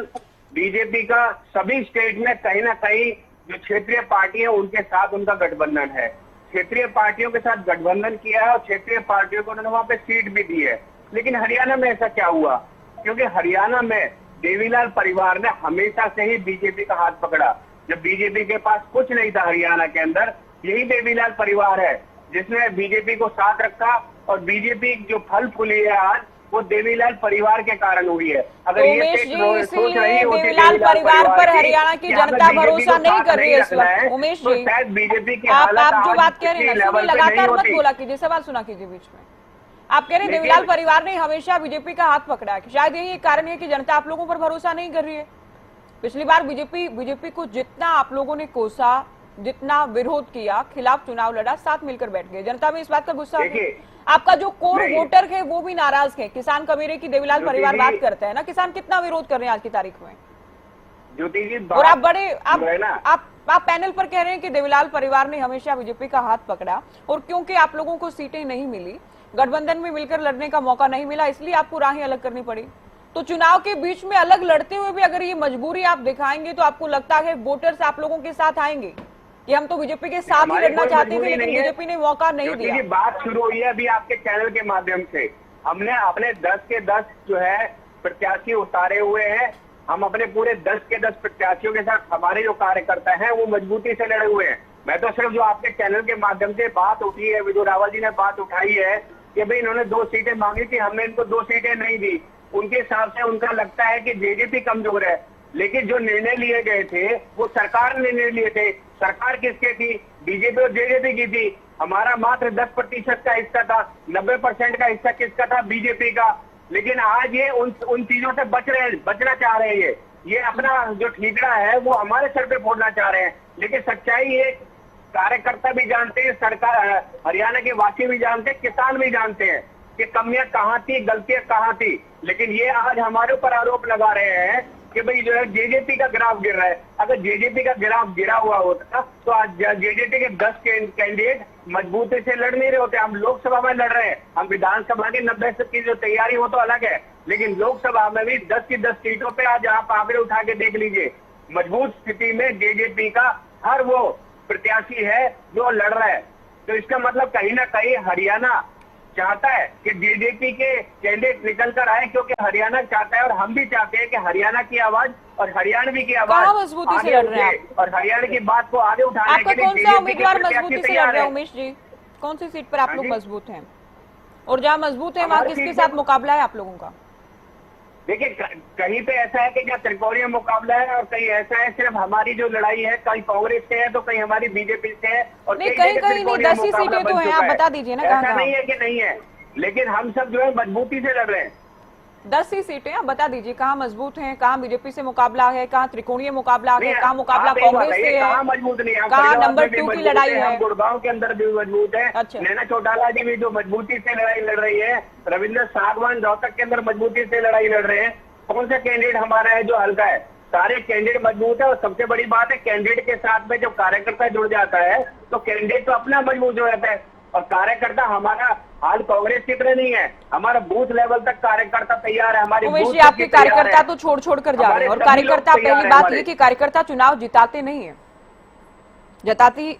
बीजेपी का सभी स्टेट में कहीं ना कहीं जो क्षेत्रीय पार्टी है उनके साथ उनका गठबंधन है। क्षेत्रीय पार्टियों के साथ गठबंधन किया है और क्षेत्रीय पार्टियों को उन्होंने वहां पे सीट भी दी है। लेकिन हरियाणा में ऐसा क्या हुआ? क्योंकि हरियाणा में देवीलाल परिवार ने हमेशा से ही बीजेपी का हाथ पकड़ा। जब बीजेपी के पास कुछ नहीं था हरियाणा के अंदर, यही देवीलाल परिवार है जिसने बीजेपी को साथ रखा, और बीजेपी जो फल फूली है आज वो देवीलाल परिवार के कारण हुई है। अगर तो उमेश जी, इसीलिए देवीलाल परिवार पर हरियाणा की जनता भरोसा नहीं कर रही है इस वक्त। उमेश जी, शायद बीजेपी की आप जो बात कह रहे हैं ना, लगातार मत बोला कीजिए, सवाल सुना कीजिए बीच में। आप कह रहे हैं देवीलाल परिवार ने हमेशा बीजेपी का हाथ पकड़ा है, शायद यही एक कारण है कि जनता आप लोगों पर भरोसा नहीं कर रही है। पिछली बार बीजेपी को जितना आप लोगों ने कोसा, जितना विरोध किया, खिलाफ चुनाव लड़ा, साथ मिलकर बैठ गए, जनता में इस बात का गुस्सा है। आपका जो कोर वोटर है वो भी नाराज है। किसान कबीरे की देवीलाल परिवार बात करते हैं ना, किसान कितना विरोध कर रहे हैं आज की तारीख में। ज्योति जी, और आप पैनल पर कह रहे हैं कि देवीलाल परिवार ने हमेशा बीजेपी का हाथ पकड़ा, और क्योंकि आप लोगों को सीटें नहीं मिली, गठबंधन में मिलकर लड़ने का मौका नहीं मिला, इसलिए आपको राहें अलग करनी पड़ी। तो चुनाव के बीच में अलग लड़ते हुए भी अगर ये मजबूरी आप दिखाएंगे तो आपको लगता है वोटर्स आप लोगों के साथ आएंगे कि हम तो बीजेपी के साथ ही लड़ना चाहते थे, लेकिन बीजेपी ने मौका नहीं दिया। बात शुरू हुई है अभी आपके चैनल के माध्यम से। हमने अपने 10 के 10 जो है प्रत्याशी उतारे हुए हैं। हम अपने पूरे 10 के 10 प्रत्याशियों के साथ, हमारे जो कार्यकर्ता हैं वो मजबूती से लड़े हुए हैं। मैं तो सिर्फ जो आपके चैनल के माध्यम से बात उठी है, विदुर रावल जी ने बात उठाई है कि भाई इन्होंने 2 सीटें मांगी थी, हमने इनको 2 सीटें नहीं दी। उनके हिसाब से उनका लगता है कि जेजेपी कमजोर है, लेकिन जो निर्णय लिए गए थे वो सरकार ने निर्णय लिए थे। सरकार किसके थी? बीजेपी और जेजेपी की थी। हमारा मात्र 10% का हिस्सा था, 90% का हिस्सा किसका था? बीजेपी का। लेकिन आज ये उन चीजों से बचना चाह रहे हैं। ये अपना जो ठीकरा है वो हमारे सर पे फोड़ना चाह रहे हैं। लेकिन सच्चाई ये कार्यकर्ता भी जानते हैं, सरकार हरियाणा के वासी भी जानते हैं, किसान भी जानते हैं कि कमियां कहाँ थी, गलतियां कहाँ थी। लेकिन ये आज हमारे ऊपर आरोप लगा रहे हैं कि भाई जो है जेजेपी का ग्राफ गिर रहा है। अगर जेजेपी का ग्राफ गिरा हुआ होता तो आज जेजेपी के 10 कैंडिडेट मजबूती से लड़ नहीं रहे होते। हम लोकसभा में लड़ रहे हैं, हम विधानसभा के 90 की जो तैयारी हो तो अलग है, लेकिन लोकसभा में भी 10 की 10 सीटों पे आज आप आंकड़े उठा के देख लीजिए। मजबूत स्थिति में जेजेपी का हर वो प्रत्याशी है जो लड़ रहा है। तो इसका मतलब कहीं ना कहीं हरियाणा चाहता है कि जेजेपी के कैंडिडेट निकल कर आए, क्योंकि हरियाणा चाहता है और हम भी चाहते हैं कि हरियाणा की आवाज और हरियाणवी की आवाज मजबूती से लड़ रहे हैं और हरियाणा की बात को आगे उठाने के लिए कौन सा उम्मीदवार मजबूती से लड़ रहे हैं? उमेश जी, कौन सी सीट पर आप लोग मजबूत हैं, और जहाँ मजबूत है वहाँ किसके साथ मुकाबला है आप लोगों का? देखिए, कहीं पे ऐसा है कि जहाँ त्रिकोणीय मुकाबला है, और कहीं ऐसा है सिर्फ हमारी जो लड़ाई है कहीं कांग्रेस से है तो कहीं हमारी बीजेपी से है, और कहीं नहीं 10 ही सीटें तो हैं, आप बता दीजिए ना। ऐसा नहीं है कि नहीं है, लेकिन हम सब जो है मजबूती से लड़ रहे हैं। 10 ही सीटें, आप बता दीजिए कहाँ मजबूत हैं, कहाँ बीजेपी से मुकाबला है, कहाँ त्रिकोणीय मुकाबला है, कहाँ मुकाबला कांग्रेस से है, कहाँ मजबूत नहीं है, कहाँ नंबर 2 की लड़ाई है। गुड़गांव के अंदर भी मजबूत है। अच्छा। नैना चौटाला जी भी जो मजबूती से लड़ाई लड़ रही है, रविंद्र सागवान रोहतक के अंदर मजबूती से लड़ाई लड़ रहे हैं। कौन सा कैंडिडेट हमारा है जो हल्का है? सारे कैंडिडेट मजबूत है, और सबसे बड़ी बात है कैंडिडेट के साथ में जब कार्यकर्ता जुड़ जाता है तो कैंडिडेट तो अपना मजबूत हो जाता है। और कार्यकर्ता हमारा हाल कांग्रेस की तरह नहीं है, हमारा बूथ लेवल तक कार्यकर्ता तैयार है। हमारी आपके कार्यकर्ता तो छोड़ कर जा रहे हैं, और कार्यकर्ता पहली बात ये कि कार्यकर्ता चुनाव जिताते नहीं है, जिताती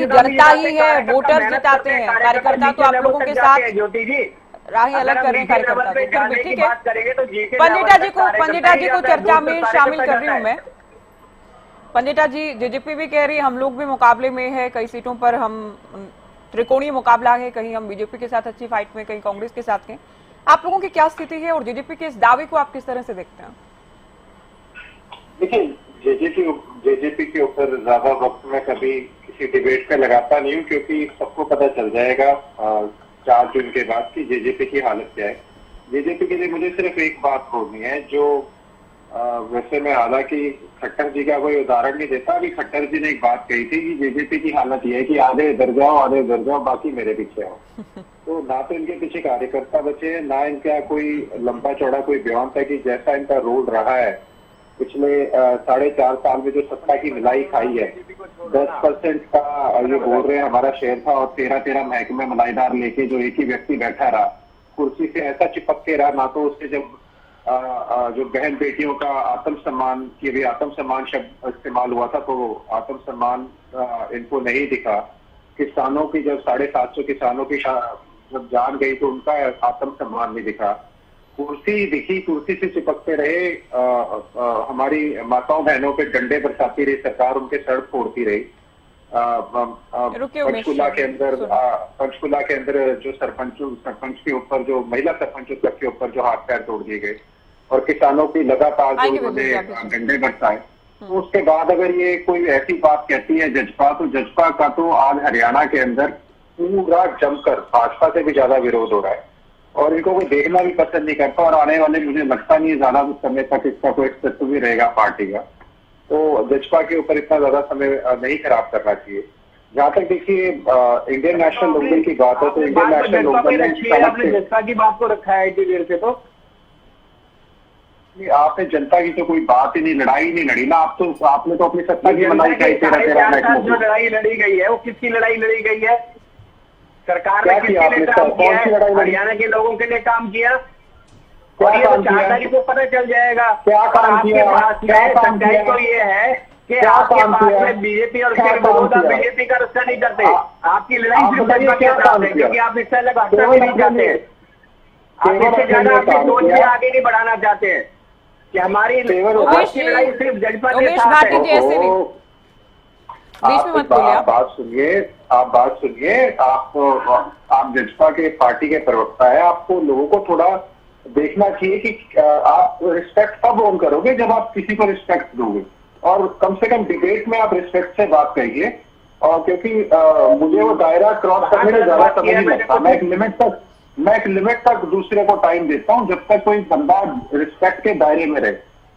जनता ही है, वोटर जिताते हैं। कार्यकर्ता तो आप लोगों के साथ ज्योति जी राही अलग कर रहे हैं कार्यकर्ता को। ठीक है, पंडिता जी को चर्चा में शामिल कर रही हूँ मैं। पंडिता जी, जेजेपी भी कह रही है हम लोग भी मुकाबले में है, कई सीटों पर हम त्रिकोणीय मुकाबला है, कहीं हम बीजेपी के साथ अच्छी फाइट में, कहीं कांग्रेस के साथ हैं। आप लोगों की क्या स्थिति है, और जेजेपी के इस दावे को आप किस तरह से देखते हैं? देखिए, जेजेपी के ऊपर ज्यादा वक्त में कभी किसी डिबेट पे लगाता नहीं हूँ, क्योंकि सबको पता चल जाएगा 4 जून के बाद की जेजेपी की हालत क्या है। जेजेपी के लिए मुझे सिर्फ एक बात बोलनी है, जो वैसे मैं हालांकि खट्टर जी का कोई उदाहरण नहीं देता, अभी खट्टर जी ने एक बात कही थी कि जेजेपी की हालत ये है कि आधे इधर जाओ बाकी मेरे पीछे आओ। तो ना तो इनके पीछे कार्यकर्ता बचे, ना इनका कोई लंबा चौड़ा कोई बयान था कि जैसा इनका रोल रहा है पिछले 4.5 साल में जो सत्ता की मिलाई खाई है, 10% का ये बोल रहे हैं हमारा शेयर था, और 13 महकमे मलाईदार लेके जो एक ही व्यक्ति बैठा रहा कुर्सी से, ऐसा चिपक के रहा। ना तो उससे जब जो बहन बेटियों का आत्मसम्मान की भी आत्मसम्मान शब्द इस्तेमाल हुआ था, तो आत्मसम्मान इनको नहीं दिखा। किसानों की जब 750 किसानों की जब जान गई तो उनका आत्मसम्मान नहीं दिखा। कुर्सी दिखी, कुर्सी से चिपकते रहे, हमारी माताओं बहनों पे डंडे बरसाती रही सरकार, उनके सड़क फोड़ती रही। पंचकुला के अंदर जो सरपंच के ऊपर, जो महिला सरपंच के ऊपर जो हाथ पैर तोड़ दिए गए और किसानों की लगातार जो उन्होंने डंडे बरसाए, तो उसके बाद अगर ये कोई ऐसी बात कहती है जजपा, तो जजपा का तो आज हरियाणा के अंदर पूरा जमकर भाजपा से भी ज्यादा विरोध हो रहा है और इनको कोई देखना भी पसंद नहीं करता और आने वाले मुझे लगता नहीं है ज्यादा समय तक इसका कोई अस्तित्व भी रहेगा पार्टी का। तो जजपा के ऊपर इतना ज्यादा समय नहीं खराब करना चाहिए। जहाँ तक देखिए इंडियन नेशनल लोकदल की बात है, तो इंडियन नेशनल लोकदल ने जजपा की बात को रखा है इतनी देर से, तो आपने जनता की तो कोई बात ही नहीं, लड़ाई नहीं लड़ी ना। आपने तो अपनी सत्ता की लड़ाई जो लड़ाई लड़ी गई है वो किसकी लड़ाई लड़ी गई है? सरकार ने किसके लिए काम किया है? हरियाणा के लोगों के लिए काम किया। और ये तो 4 तारीख को पता चल जाएगा। आपके पास में सच्चाई तो ये है कि आपके पास में बीजेपी और उसके विरोध आप बीजेपी का रक्षा नहीं करते। आपकी लड़ाई सिर्फ भाजपा के साथ है, क्योंकि आप इससे अलग हटना भी नहीं चाहते। आप इससे ज्यादा अपनी सोच भी आगे नहीं बढ़ाना चाहते हैं कि हमारी लड़ाई सिर्फ जजपा के साथ है। आप बात सुनिए, आप जजपा के पार्टी के प्रवक्ता है, आपको लोगों को थोड़ा देखना चाहिए कि आप रिस्पेक्ट कब ऑन करोगे जब आप किसी को रिस्पेक्ट दोगे, और कम से कम डिबेट में आप रिस्पेक्ट से बात करिए। और क्योंकि मुझे वो दायरा क्रॉस करने में ज्यादा समय नहीं लगता, मैं एक लिमिट तक दूसरे को टाइम देता हूं जब तक कोई बंदा रिस्पेक्ट के दायरे में रहे।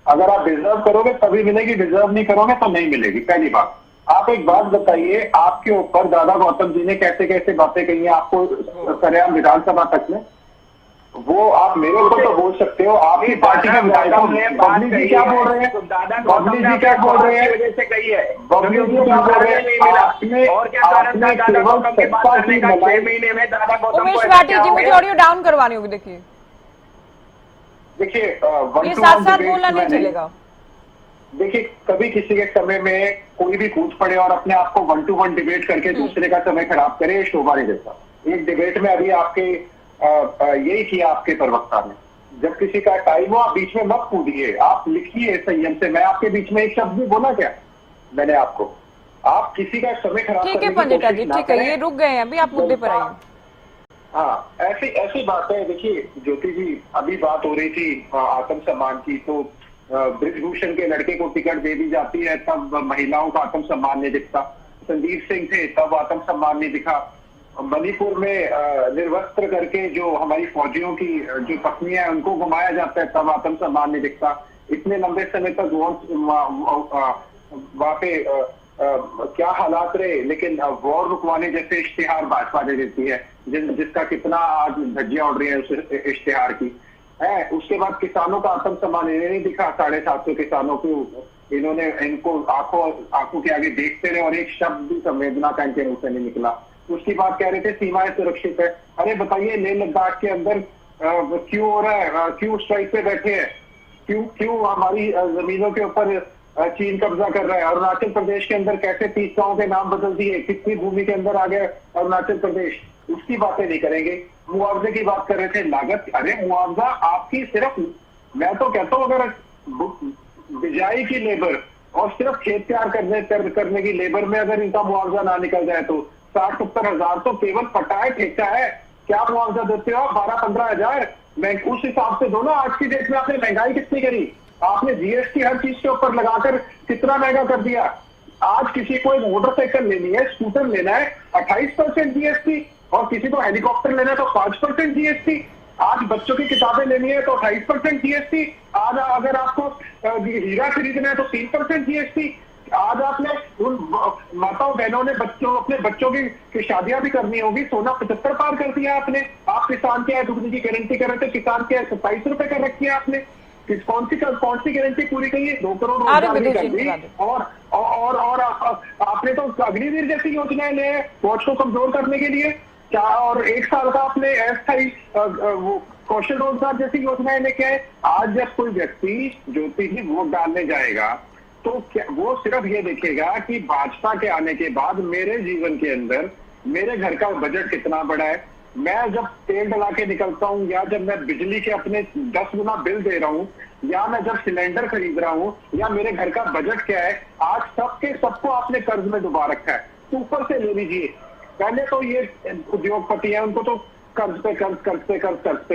अगर आप डिजर्व करोगे तभी मिलेगी, डिजर्व नहीं करोगे तो नहीं मिलेगी। पहली बात, आप एक बात बताइए, आपके ऊपर दादा गौतम जी ने कैसे कैसे बातें कही हैं आपको सरेआम विधानसभा तक में, वो आप मेरे ऊपर तो बोल सकते हो, आपकी पार्टी के विधायकों ने बबली जी क्या बोल रहे हैं, बबली जी क्या बोल रहे हैं, बबली जी क्या बोल रहे हैं, आपने केवल सत्ता की मलाई। उमेश भाटी जी, मुझे ऑडियो डाउन करवानी होगी। देखिए ये साथ साथ बोलना नहीं चलेगा। देखिए कभी किसी के समय में कोई भी कूद पड़े और अपने आप को 1 to 1 डिबेट करके दूसरे का समय खराब करे, ये शोभा नहीं देता। एक डिबेट में अभी आपके यही किया आपके प्रवक्ता ने, जब किसी का टाइम हो आप बीच में मत कूदिए, आप लिखिए संयम से। मैं आपके बीच में एक शब्द भी बोला क्या मैंने आपको? आप किसी का समय खराब ठीक है पंडिता जी, ठीक है, ये रुक गए हैं, अभी आप मुद्दे पर आइए। हाँ, ऐसी बात है। देखिए ज्योति जी, अभी बात हो रही थी आत्मसम्मान की, तो ब्रिजभूषण के लड़के को टिकट दे दी जाती है तब महिलाओं का आत्मसम्मान नहीं दिखता। संदीप सिंह थे तब आत्मसम्मान नहीं दिखा। मणिपुर में निर्वस्त्र करके जो हमारी फौजियों की जो पत्नियां हैं उनको घुमाया जाता है तब आत्मसम्मान नहीं दिखता। इतने लंबे समय तक वहां पे क्या हालात रहे, लेकिन वॉर रुकवाने जैसे इश्तिहार भाजपा दे देती है, जिसका कितना आज धज्जियां उड़ रही है उस इश्तिहार की है। उसके बाद किसानों का आत्मसम्मान इन्हें नहीं दिखा। 750 किसानों को इनको आंखों के आगे देखते रहे और एक शब्द भी संवेदना का इनके मुंह से नहीं निकला। उसकी बात कह रहे थे सीमाएं सुरक्षित है। अरे बताइए लेह लद्दाख के अंदर क्यों हो रहा है, क्यों स्ट्राइक पे बैठे हैं, क्यों हमारी जमीनों के ऊपर चीन कब्जा कर रहा है। अरुणाचल प्रदेश के अंदर कैसे 30 गांवों के नाम बदल दिए, कितनी भूमि के अंदर आ गया अरुणाचल प्रदेश, उसकी बातें नहीं करेंगे। मुआवजे की बात कर रहे थे, लागत, अरे मुआवजा आपकी सिर्फ, मैं तो कहता हूं अगर बिजाई की लेबर और सिर्फ खेत तैयार करने की लेबर में अगर इनका मुआवजा ना निकल जाए तो 60-70 हजार तो केवल पटाए ठेका है। क्या मुआवजा देते हो? 12-15 हजार। मैं उस हिसाब से दो ना। आज की डेट में आपने महंगाई कितनी करी, आपने जीएसटी हर चीज के ऊपर लगाकर कितना महंगा कर दिया। आज किसी को एक मोटरसाइकिल लेनी है, स्कूटर लेना है, 28% जीएसटी, और किसी को हेलीकॉप्टर लेना है तो 5% जीएसटी। आज बच्चों की किताबें लेनी है तो 28% जीएसटी। आज अगर आपको हीरा खरीदना है तो 3% जीएसटी। आज आपने उन माताओं बहनों ने अपने बच्चों की शादियां भी करनी होगी, सोना 75 पार कर दिया आपने। आप किसान के दुगनी की गारंटी कर रहे थे, किसान के 27 रुपए कर रखी है आपने। कौन सी गारंटी पूरी करी है? 2 करोड़ रोजगार कर दी। और आपने तो अग्निवीर जैसी योजनाएं ले फौज को कमजोर करने के लिए क्या, और 1 साल का आपने अस्थायी कौशल रोजगार जैसी योजनाएं लेके आए। आज जब कोई व्यक्ति ज्योति जी वोट डालने जाएगा तो क्या वो सिर्फ ये देखेगा कि भाजपा के आने के बाद मेरे जीवन के अंदर मेरे घर का बजट कितना बड़ा है, मैं जब तेल डला के निकलता हूँ, या जब मैं बिजली के अपने 10 गुना बिल दे रहा हूँ, या मैं जब सिलेंडर खरीद रहा हूँ, या मेरे घर का बजट क्या है, आज सबको आपने कर्ज में डुबा रखा है। तो ऊपर से ले लीजिए। पहले तो ये उद्योगपति है, उनको तो कर्ज पे कर्ज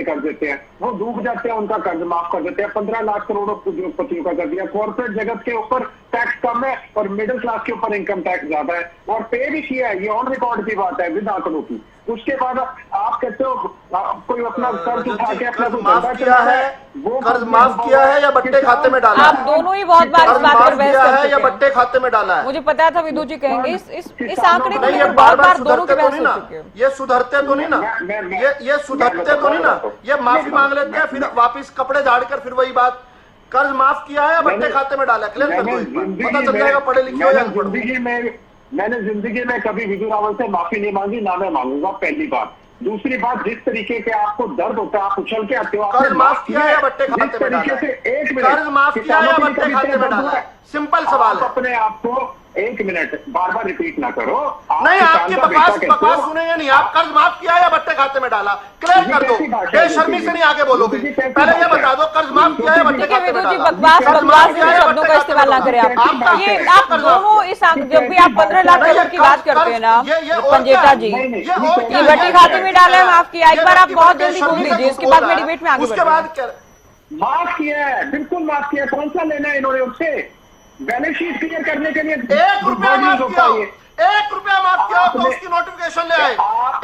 कर देते हैं, वो डूब जाते हैं, उनका कर्ज माफ कर देते हैं। 15 लाख करोड़ उद्योगपतियों का कर दिया। कॉर्पोरेट जगत के ऊपर टैक्स कम है और मिडिल क्लास के ऊपर इनकम टैक्स ज्यादा है, और पे भी किया है। ये ऑन रिकॉर्ड की बात है, विद आंकड़ों की। उसके बाद आप कहते हो कोई अपना कर्ज उठा के अपना माफ किया है, वो कर्ज माफ किया है या बट्टे खाते में डाला है? आप दोनों ही बहुत बार इस बात पर बहस कर चुके हैं या बट्टे खाते में डाला है? मुझे पता था विदु जी कहेंगे इस आंकड़े को नहीं, ये लेकर बार बहुत बार दोनों की सुधरते तो बहस नहीं हो ना, चुकी है। ये सुधरते तो नहीं ना, ये सुधरते तो नहीं ना, ये माफी मांग लेते हैं, फिर वापिस कपड़े झाड़ कर फिर वही बात। कर्ज माफ किया है या बट्टे खाते में डाला है? क्लियर कर दो, पता चल जाएगा पढ़े लिखे हो या अनपढ़। मैंने जिंदगी में कभी विदु रावल से माफी नहीं मांगी, ना मैं मांगूंगा, पहली बात। दूसरी बात, जिस तरीके के आपको दर्द होता है, आप उछल के आते हो। कर्ज माफ किया है या बट्टे खाते में डाला है? कर्ज माफ किया है या बट्टे खाते में डाला है? सिंपल सवाल है। अपने आप को 1 मिनट बार बार रिपीट ना करो। नहीं, आपकी बकवास सुनेंगे नहीं। आप कर्ज माफ किया है या बट्टे खाते में डाला? क्लियर कर दो, बेशर्मी से नहीं आगे बोलोगे। पहले ये बता दो, कर्ज माफ किया है या बट्टे खाते में डाला? बकवास शब्दों का इस्तेमाल ना करें आप। ये आप दोनों इस जब भी आप 15 लाख करोड़ की बात करते हैं ना पंजेटा जी, ये बट्टे खाते में डाला है, माफ किया। एक बार आप बहुत जल्दी बोल दीजिए, इसके बाद मैं डिबेट में आगे उसके बाद माफ किया है, बिल्कुल माफ किया। कौन सा लेना है इन्होंने उससे? बैलेंस शीट क्लियर करने के लिए 1 रुपया माफ किया, 1 रुपया माफ किया तो उसकी नोटिफिकेशन ले आए।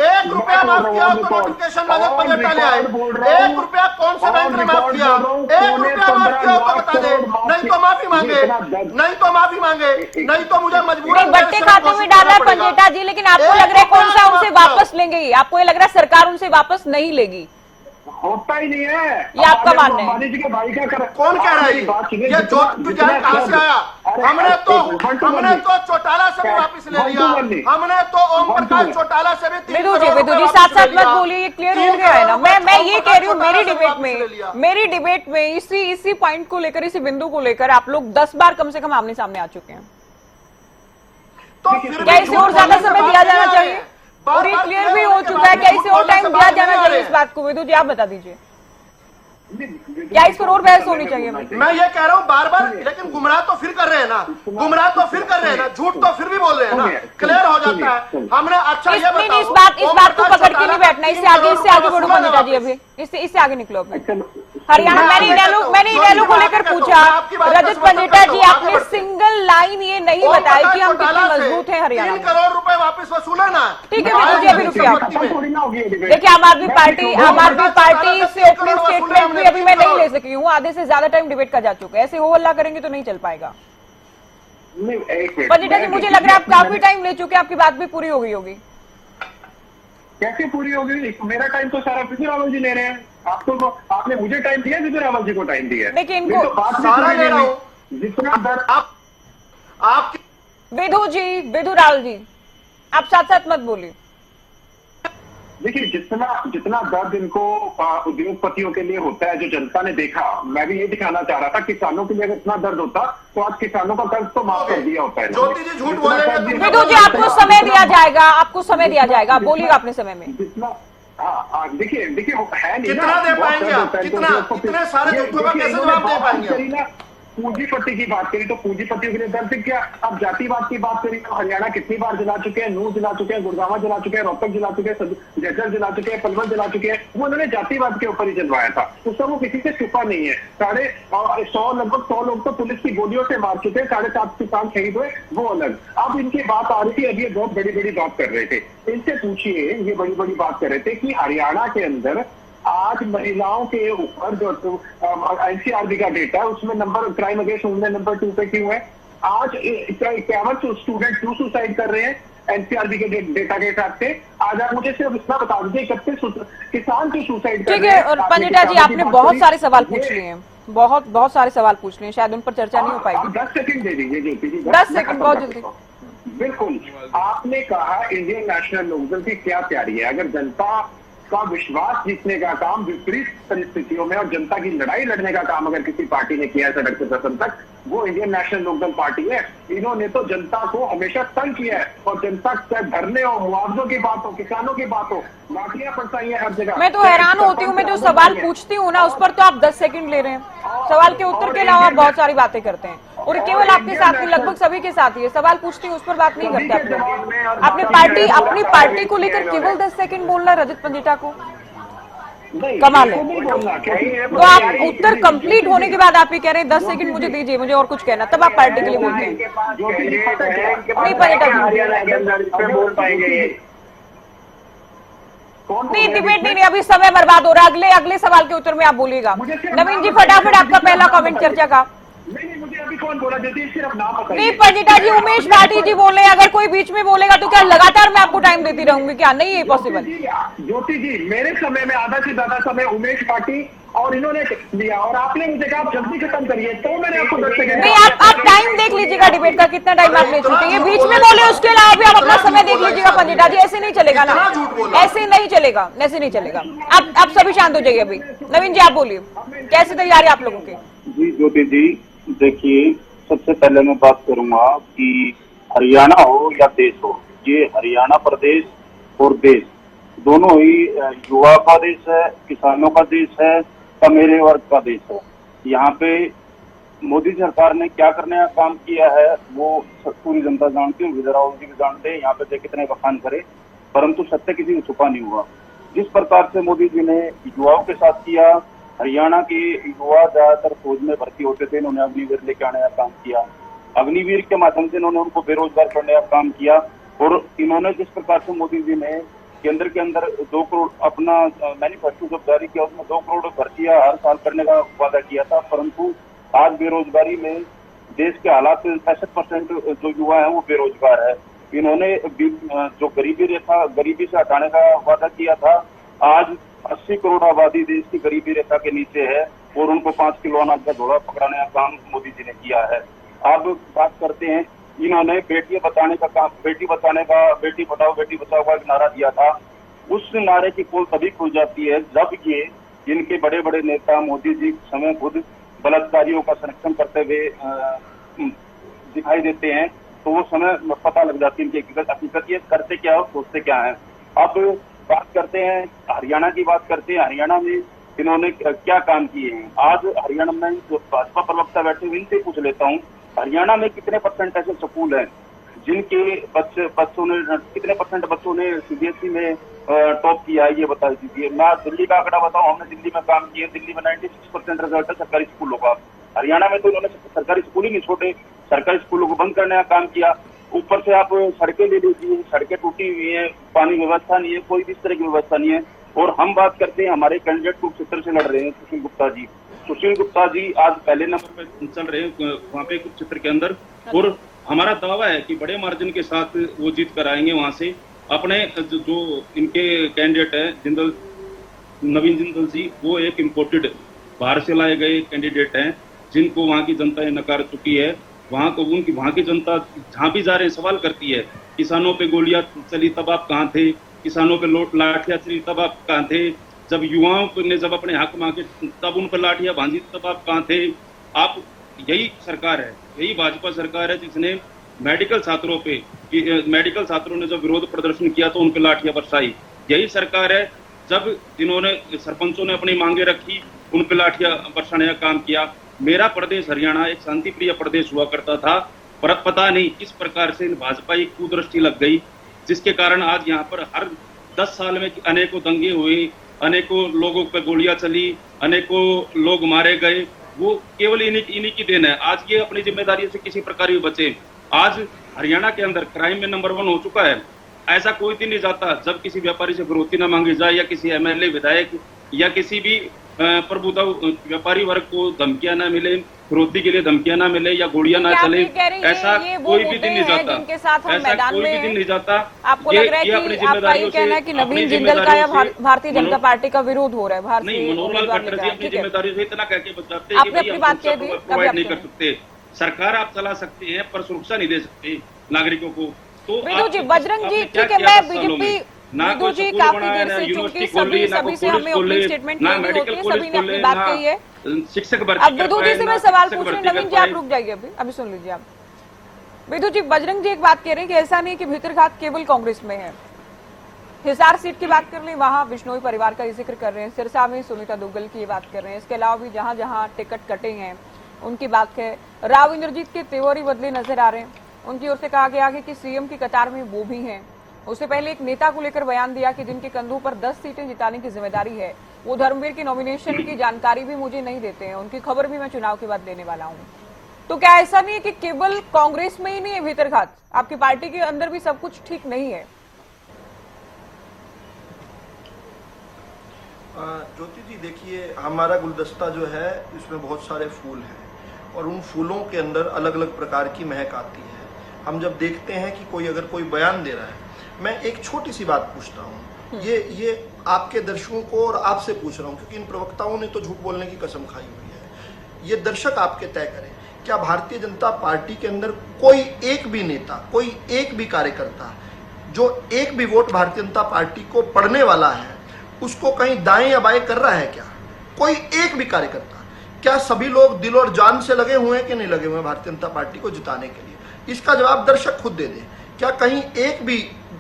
1 रुपया माफ किया तो नोटिफिकेशन रजत पंजेटा ले आए। 1 रुपया कौन से बैंक ने माफ किया? 1 रुपया माफ किया तो बता दे, नहीं तो माफी मांगे, नहीं तो माफी मांगे, नहीं तो मुझे मजबूरन बट्टे खाते में डाला है पंजेटा जी। लेकिन आपको लग रहा है कौन सा उनसे वापस लेंगे? आपको ये लग रहा है सरकार उनसे वापस नहीं लेगी? होता ही नहीं है। ये आपका मानना है? अंबानी जी के भाई का कौन कह रहा है? ये जो तुझे कहां से आया? हमने तो चौटाला से भी वापस ले लिया। हमने तो ओम प्रकाश चौटाला से भी 3 विदु जी साथ साथ मत बोलिए, ये क्लियर हो गया है ना। मैं ये कह रही हूँ, मेरी डिबेट में इसी पॉइंट को लेकर, इसी बिंदु को लेकर आप लोग 10 बार कम से कम आमने सामने आ चुके हैं। तो क्या इसे और ज्यादा समय दिया जाना चाहिए? और ये क्लियर भी हो चुका है, क्या इसे और टाइम दिया जाना चाहिए इस बात को? विदु जी आप बता दीजिए, क्या इस पर और बहस होनी चाहिए? मैं ये कह रहा हूँ बार बार, लेकिन गुमराह तो फिर कर रहे हैं ना, गुमराह तो फिर कर रहे हैं ना, झूठ तो फिर भी बोल रहे हैं ना। क्लियर हो जाता है। हमने अच्छा ये बताओ, इस बात को पकड़ के नहीं बैठना। इससे आगे बढ़ो पंडिता जी, अभी इससे आगे निकलो। अभी हरियाणा, मैंने इनेलो को लेकर पूछा, रजत पंजेटा जी आपने सिंगल लाइन ये नहीं बताई कि हम कितने मजबूत हैं हरियाणा में। 3 करोड़ रुपए वापस वसूला ना। ठीक है विदु जी, अभी रुकिए आप। देखिए आम आदमी पार्टी से ओपनिंग स्टेटमेंट भी अभी मैं नहीं ले सकी हूँ, आधे से ज्यादा टाइम डिबेट का जा चुका है। ऐसे हो हल्ला करेंगे तो नहीं चल पाएगा। पंजेटा जी मुझे लग रहा है आप काफी टाइम ले चुके हैं, आपकी बात भी पूरी हो गई होगी। कैसे पूरी होगी? मेरा टाइम तो सारा विदु रावल जी ले रहे हैं। आपने मुझे टाइम दिया, विदु रावल जी को टाइम दिया। देखिए इनको सारा ले रहा हूं जितना दर आप विदु रावल जी आप साथ साथ मत बोलिए। देखिए जितना दर्द इनको उद्योगपतियों के लिए होता है, जो जनता ने देखा, मैं भी ये दिखाना चाह रहा था, किसानों के लिए अगर इतना दर्द होता तो आज किसानों का कर्ज तो माफ कर दिया होता है। ज्योति जी झूठ बोलेंगे। विदु जी आपको समय दिया जाएगा, आपको समय दिया जाएगा, बोलिएगा अपने समय में। जितना देखिए है नहीं, कितना दे पाएंगे आप? कितने सारे झूठों का कैसे जवाब दे पाएंगे? पूंजीपति की बात करी तो पूंजीपतियों के लिए दर्द क्या? अब जातिवाद की बात करी तो हरियाणा कितनी बार जला चुके हैं, नूह जला चुके हैं, गुड़गांव जला चुके हैं, रोहतक जला चुके हैं, जज्जर जला चुके हैं, पलवल जला चुके हैं। वो उन्होंने जातिवाद के ऊपर ही जलवाया था, उसका वो किसी से छुपा नहीं है। लगभग 100 लोग तो पुलिस की गोलियों से मार चुके हैं, 7.5 किसान शहीद हुए, वो अलग। अब इनकी बात आ रही थी, अब ये बहुत बड़ी बात कर रहे थे। इनसे पूछिए, ये बड़ी बात कर रहे थे कि हरियाणा के अंदर आज महिलाओं के ऊपर जो एनसीआरबी का डेटा है उसमें number crime against women number 2 पे क्यों है? आज 51 स्टूडेंट क्यों सुसाइड कर रहे हैं एनसीआरबी के डेटा के हिसाब से? आज आप मुझे सिर्फ इतना बता दीजिए 31 किसान क्यों सुसाइड कर रहे हैं? ठीक है, और पंजेटा जी आपने बहुत सारे सवाल पूछ लिए हैं, बहुत सारे सवाल पूछ लिए हैं, शायद उन पर चर्चा नहीं हो पाएगी। 10 सेकंड दे दीजिए ज्योति जी, 10 सेकंड बहुत जल्दी। बिल्कुल, आपने कहा इंडियन नेशनल लोकदल की क्या तैयारी है? अगर जनता का विश्वास जीतने का काम विपरीत परिस्थितियों में और जनता की लड़ाई लड़ने का काम अगर किसी पार्टी ने किया है सड़क से दर्शन तक, वो इंडियन नेशनल लोकदल पार्टी है। इन्होंने तो जनता को हमेशा तंग किया है और जनता से धरने हो, मुआवजों की बात हो, किसानों की बात हो, लाठियां बरसाई है हर जगह। मैं तो हैरान होती हूँ, मैं जो सवाल पूछती हूँ ना उस पर तो आप 10 सेकंड ले रहे हैं। सवाल के उत्तर के अलावा आप बहुत सारी बातें करते हैं और केवल आपके साथ नहीं, लगभग सभी के साथ ही है। सवाल पूछती हूँ उस पर बात नहीं करते आप लोग। अपनी पार्टी को लेकर केवल 10 सेकंड बोलना रजत पंडिता को कमाल है। तो आप उत्तर कंप्लीट होने के बाद आप ये कह रहे हैं 10 सेकंड मुझे दीजिए, मुझे और कुछ कहना, तब आप पार्टी के लिए बोलते हैं। नहीं पंडिता बोल पाएंगे नहीं, डिबेट नहीं, अभी समय बर्बाद हो रहा है। अगले सवाल के उत्तर में आप बोलिएगा। नवीन जी फटाफट आपका पहला कमेंट चर्चा का। नहीं, मुझे अभी कौन बोला ज्योति, सिर्फ नाम बताइए। नहीं पंडिता जी, उमेश भाटी जी बोल रहे हैं, अगर कोई बीच में बोलेगा तो क्या लगातार मैं आपको टाइम देती रहूंगी क्या? नहीं है पॉसिबल। ज्योति जी, मेरे समय में आधा से ज्यादा समय उमेश भाटी और इन्होंने लिया और आपने मुझे कहा आप जल्दी खत्म करिए, तो मैंने आपको 10 सेकंड। नहीं, आप टाइम देख लीजिएगा डिबेट का, कितना टाइम आप ले चुके हैं। बीच में बोले उसके अलावा भी आप अपना समय देख लीजिएगा पंडिता जी। ऐसे नहीं चलेगा ना, ऐसे नहीं चलेगा, ऐसे नहीं चलेगा। आप सभी शांत हो जाइए। अभी नवीन जी आप बोलिए, कैसे तैयारी आप लोगों की? जी ज्योति जी, देखिए सबसे पहले मैं बात करूंगा कि हरियाणा हो या देश हो, ये हरियाणा प्रदेश और देश दोनों ही युवा का देश है, किसानों का देश है, मेरे वर्ग का देश है। यहाँ पे मोदी सरकार ने क्या करने का काम किया है वो पूरी जनता जानती है, विजय राहुल जी भी जानते हैं। यहाँ पे चाहे कितने बखान करे, परंतु सत्य किसी को छुपा नहीं हुआ। जिस प्रकार से मोदी जी ने युवाओं के साथ किया, हरियाणा के युवा ज्यादातर फौज में भर्ती होते थे, इन्होंने अग्निवीर लेके आने का काम किया। अग्निवीर के माध्यम से इन्होंने उनको बेरोजगार करने का काम किया और इन्होंने जिस प्रकार से मोदी जी ने केंद्र के अंदर 2 करोड़ अपना मैनिफेस्टो जब जारी किया, उसमें 2 करोड़ भर्तियां हर साल करने का वादा किया था, परंतु आज बेरोजगारी में देश के हालात 65% जो युवा है वो बेरोजगार है। इन्होंने जो गरीबी से हटाने का वादा किया था, आज 80 करोड़ आबादी देश की गरीबी रेखा के नीचे है और उनको 5 किलो अनाज का झोला पकड़ाने का काम मोदी जी ने किया है। अब बात करते हैं, इन्होंने बेटी बचाने का बेटी बचाओ बेटी बचाओ का एक नारा दिया था। उस नारे की पोल तभी खुल जाती है जब ये इनके बड़े बड़े नेता मोदी जी समय खुद बलात्कारियों का संरक्षण करते हुए दिखाई देते हैं, तो वो समय पता लग जाती है इनकी हकीकत ये करते क्या और सोचते क्या है। अब बात करते हैं हरियाणा की, बात करते हैं हरियाणा में इन्होंने क्या काम किए हैं। आज हरियाणा में जो भाजपा प्रवक्ता बैठे हुए इनसे पूछ लेता हूँ, हरियाणा में कितने % ऐसे स्कूल हैं जिनके बच्चों ने कितने % बच्चों ने CBSE में टॉप किया है, ये बता दीजिए। मैं दिल्ली का आंकड़ा बताऊं, हमने दिल्ली में काम किया, दिल्ली में 96% रिजल्ट है सरकारी स्कूलों का। हरियाणा में तो इन्होंने सरकारी स्कूल ही नहीं छोड़े, सरकारी स्कूलों को बंद करने का काम किया। ऊपर से आप सड़कें ले लीजिए, सड़कें टूटी हुई है, पानी व्यवस्था नहीं है, कोई भी इस तरह की व्यवस्था नहीं है। और हम बात करते हैं हमारे कैंडिडेट कुरुक्षेत्र से लड़ रहे हैं सुशील गुप्ता जी। सुशील गुप्ता जी आज पहले नंबर पे चल रहे हैं वहाँ पे कुरुक्षेत्र के अंदर, और हमारा दावा है कि बड़े मार्जिन के साथ वो जीत कर आएंगे वहां से। अपने जो इनके कैंडिडेट है नवीन जिंदल जी, वो एक इम्पोर्टेड बाहर से लाए गए कैंडिडेट हैं जिनको वहाँ की जनता ने नकार चुकी है। वहाँ की जनता जहाँ भी जा रहे हैं सवाल करती है, किसानों पे गोलियां चली तब आप कहाँ थे, किसानों पे लाठियां चली तब आप कहाँ थे, जब युवाओं ने जब अपने हक मांगे तब उन पर लाठियां बांधी तब आप कहाँ थे। आप यही सरकार है, यही भाजपा सरकार है जिसने मेडिकल छात्रों ने जब विरोध प्रदर्शन किया तो उन पर लाठियां बरसाई। यही सरकार है जब जिन्होंने सरपंचों ने अपनी मांगे रखी उन पर लाठियां बरसाने का काम किया। मेरा प्रदेश हरियाणा एक शांति प्रिय प्रदेश हुआ करता था, पर पता नहीं किस प्रकार से भाजपा की कुदृष्टि लग गई, जिसके कारण आज यहाँ पर हर 10 साल में अनेकों दंगे हुए, अनेकों लोगों पर गोलियां चली, अनेकों लोग मारे गए। वो केवल इन्हीं की देन है। आज ये अपनी जिम्मेदारी से किसी प्रकार भी बचे। आज हरियाणा के अंदर क्राइम में नंबर 1 हो चुका है। ऐसा कोई दिन नहीं जाता जब किसी व्यापारी से फिरौती न मांगी जाए, या किसी MLA विधायक या किसी भी प्रबुद्ध व्यापारी वर्ग को धमकियां ना मिले, फिरौती के लिए धमकियां ना मिले या गोलियां ना चले। ऐसा कोई भी दिन नहीं जाता, ऐसा कोई भी दिन नहीं जाता। आपको लग रहा है कि आपका ये कहना है कि नवीन जिंदल का या भारतीय जनता पार्टी का विरोध हो रहा है? नहीं, मनोहर लाल खट्टर जी अपनी जिम्मेदारी से इतना कह के बचाते हैं कि प्रोवाइड नहीं कर सकते। सरकार आप चला सकते हैं पर सुरक्षा नहीं दे सकते नागरिकों को। तो जी बजरंग जी, ठीक है, मैं ना विदु कोई जी स्कूल काफी बना है, देर ना से यूनिवर्सिटी चूंकि खोल रही है, ना सभी कोई से पुलिस हमें खोल रही ओपनिंग है, स्टेटमेंट ना लेनी होती मेडिकल है, कॉलेज सभी ने खोल अपनी रहे बात हैं, कही है। ना शिक्षक भर्ती अब कर विदु जी पाए, से ना मैं सवाल शिक्षक पूछ रही हूँ, भर्ती नवीन कर जी आप पाए। रुक जाइए, अभी सुन लीजिए आप। विदु जी, बजरंग जी एक बात कह रहे हैं कि ऐसा नहीं कि भीतरघात केवल कांग्रेस में है। हिसार सीट की बात कर लें, वहां बिश्नोई परिवार का जिक्र कर रहे हैं, सिरसा में सुनीता दुग्गल की बात कर रहे हैं, इसके अलावा भी जहां जहां टिकट कटे हैं उनकी बात है। राव इंद्रजीत के तेवर ही बदले नजर आ रहे हैं। उनकी ओर से कहा गया है कि सीएम की कतार में वो भी हैं। उससे पहले एक नेता को लेकर बयान दिया कि जिनके कंधों पर 10 सीटें जिताने की जिम्मेदारी है, वो धर्मवीर की नॉमिनेशन की जानकारी भी मुझे नहीं देते हैं, उनकी खबर भी मैं चुनाव के बाद देने वाला हूँ। तो क्या ऐसा नहीं है कि केवल कांग्रेस में ही नहीं है भीतरघात, आपकी पार्टी के अंदर भी सब कुछ ठीक नहीं है? ज्योति जी देखिए, हमारा गुलदस्ता जो है इसमें बहुत सारे फूल हैं और उन फूलों के अंदर अलग अलग प्रकार की महक आती है। हम जब देखते हैं कि कोई अगर कोई बयान दे रहा है, मैं एक छोटी सी बात पूछता हूँ, ये आपके दर्शकों को और आपसे पूछ रहा हूँ, क्योंकि इन प्रवक्ताओं ने तो झूठ बोलने की कसम खाई हुई है। ये दर्शक आपके तय करें, क्या भारतीय जनता पार्टी के अंदर कोई एक भी नेता, कोई एक भी कार्यकर्ता जो एक भी वोट भारतीय जनता पार्टी को पड़ने वाला है उसको कहीं दाएं या बाएं कर रहा है? क्या कोई एक भी कार्यकर्ता? क्या सभी लोग दिल और जान से लगे हुए हैं कि नहीं लगे हुए हैं भारतीय जनता पार्टी को जिताने के लिए? इसका जवाब दर्शक खुद दे दें। क्या कहीं एक भी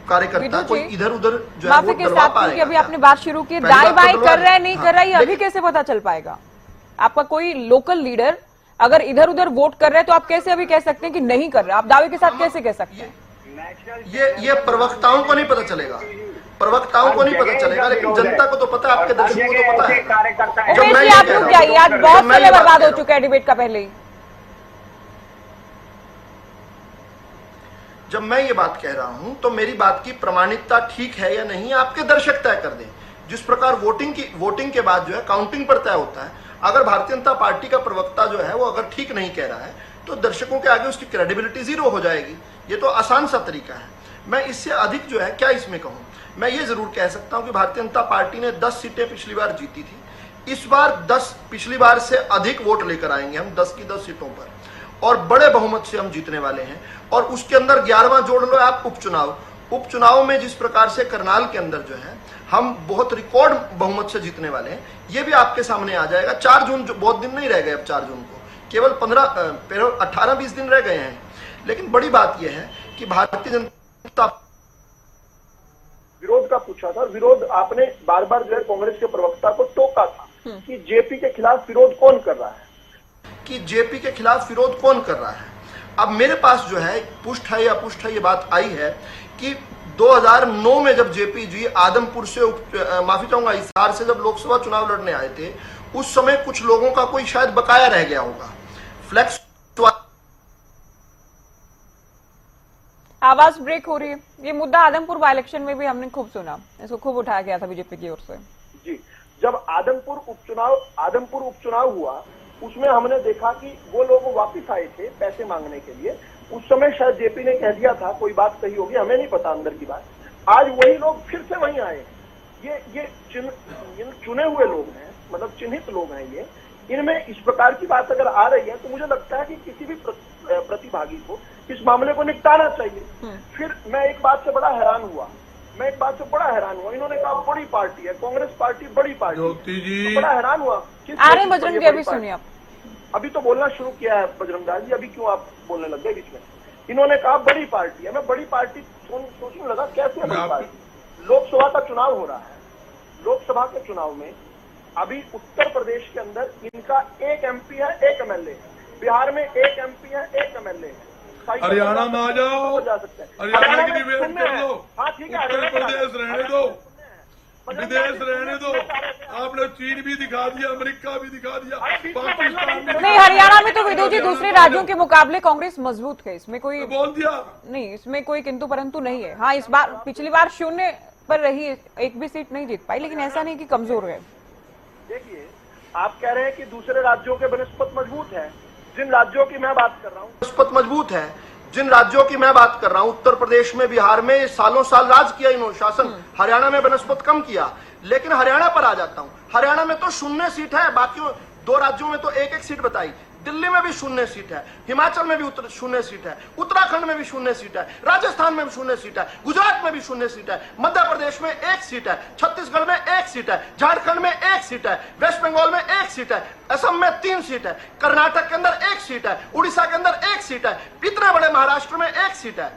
कार्यकर्ता कोई इधर उधर जो है वोट डलवा पाएगा? अभी आपने बात शुरू की, दाएं बाएं कर रहा है नहीं कर रहा है, अभी कैसे पता चल पाएगा? आपका कोई लोकल लीडर अगर इधर उधर वोट कर रहे हैं तो आप कैसे अभी कह सकते हैं कि नहीं कर रहे? आप दावे के साथ कैसे कह सकते हैं? ये प्रवक्ताओं को नहीं पता चलेगा, प्रवक्ताओं को नहीं पता चलेगा, लेकिन जनता को तो पता है, आपके दर्शकों को तो पता है। उमेश जी आप रुक जाइए, आज बहुत समय बर्बाद हो चुका है डिबेट का पहले ही। जब मैं ये बात कह रहा हूं तो मेरी बात की प्रमाणिकता ठीक है या नहीं आपके दर्शक तय कर दें। जिस प्रकार वोटिंग के बाद जो है काउंटिंग पर तय होता है, अगर भारतीय जनता पार्टी का प्रवक्ता जो है वो अगर ठीक नहीं कह रहा है तो दर्शकों के आगे उसकी क्रेडिबिलिटी जीरो हो जाएगी। ये तो आसान सा तरीका है। मैं इससे अधिक जो है क्या इसमें कहूं, मैं ये जरूर कह सकता हूं कि भारतीय जनता पार्टी ने 10 सीटें पिछली बार जीती थी, इस बार 10 पिछली बार से अधिक वोट लेकर आएंगे हम 10 की 10 सीटों पर, और बड़े बहुमत से हम जीतने वाले हैं। और उसके अंदर 11वां जोड़ लो आप उपचुनाव में जिस प्रकार से करनाल के अंदर जो है हम बहुत रिकॉर्ड बहुमत से जीतने वाले हैं, ये भी आपके सामने आ जाएगा। 4 जून जो बहुत दिन नहीं रह गए, अब 4 जून को केवल 18-20 दिन रह गए हैं। लेकिन बड़ी बात यह है कि भारतीय जनता विरोध का पूछा था, विरोध आपने बार बार जो है कांग्रेस के प्रवक्ता को टोका था कि जेपी के खिलाफ विरोध कौन कर रहा है, कि जेपी के खिलाफ विरोध कौन कर रहा है। अब मेरे पास जो है पुष्ट है या अपुष्ट है ये बात आई है कि 2009 में जब जेपी जी आदमपुर से माफी चाहूंगा हिसार से जब लोकसभा चुनाव लड़ने आए थे, उस समय कुछ लोगों का कोई शायद बकाया रह गया होगा फ्लैक्स। आवाज ब्रेक हो रही है। ये मुद्दा आदमपुर बाई इलेक्शन में भी हमने खूब सुना, इसको खूब उठाया गया था बीजेपी की ओर से। जी, जब आदमपुर उपचुनाव हुआ उसमें हमने देखा कि वो लोग वापिस आए थे पैसे मांगने के लिए। उस समय शायद जेपी ने कह दिया था, कोई बात कही होगी, हमें नहीं पता अंदर की बात। आज वही लोग फिर से वहीं आए। ये चुने हुए लोग हैं, मतलब चिन्हित लोग हैं ये। इनमें इस प्रकार की बात अगर आ रही है तो मुझे लगता है कि किसी भी प्रतिभागी को इस मामले को निपटाना चाहिए। फिर मैं एक बात से बड़ा हैरान हुआ, इन्होंने कहा बड़ी पार्टी है कांग्रेस पार्टी, बड़ी पार्टी। ज्योति जी तो बड़ा हैरान हुआ। बजरंग जी अभी सुनिए आप। अभी तो बोलना शुरू किया है बजरंग दास जी, अभी क्यों आप बोलने लग गए बीच में? इन्होंने कहा बड़ी पार्टी है, मैं बड़ी पार्टी सोचने लगा कैसे है बड़ी पार्टी। लोकसभा का चुनाव हो रहा है, लोकसभा के चुनाव में अभी उत्तर प्रदेश के अंदर इनका 1 MP है, 1 MLA है, बिहार में 1 MP है, 1 MLA है, हरियाणा में आ जाओ, हरियाणा की डिबेट कर लो, हाँ ठीक है, उत्तर प्रदेश रहने दो, विदेश रहने दो। आपने चीन भी दिखा दिया, अमेरिका भी दिखा दिया, पाकिस्तान भी। नहीं, हरियाणा में तो विदु जी दूसरे राज्यों के मुकाबले कांग्रेस मजबूत है, इसमें कोई बोल दिया नहीं, इसमें कोई किंतु परंतु नहीं है। हाँ, इस बार पिछली बार 0 पर रही, एक भी सीट नहीं जीत पाई, लेकिन ऐसा नहीं कि कमजोर है। देखिए, आप कह रहे हैं कि दूसरे राज्यों के बनस्पत मजबूत है। जिन राज्यों की मैं बात कर रहा हूँ बनस्पत मजबूत है, जिन राज्यों की मैं बात कर रहा हूं, उत्तर प्रदेश में, बिहार में सालों साल राज किया इन्होंने, शासन। हरियाणा में बनस्पत कम किया। लेकिन हरियाणा पर आ जाता हूं, हरियाणा में तो 0 सीट है, बाकी 2 राज्यों में तो 1-1 सीट बताई। दिल्ली में भी 0 सीट है, हिमाचल में भी शून्य सीट है, उत्तराखंड में भी 0 सीट है, राजस्थान में भी 0 सीट है, गुजरात में भी 0 सीट है, मध्य प्रदेश में 1 सीट है, छत्तीसगढ़ में 1 सीट है, झारखंड में 1 सीट है, वेस्ट बंगाल में 1 सीट है, असम में 3 सीट है, कर्नाटक के अंदर 1 सीट है, उड़ीसा के अंदर 1 सीट है, इतने बड़े महाराष्ट्र में 1 सीट है।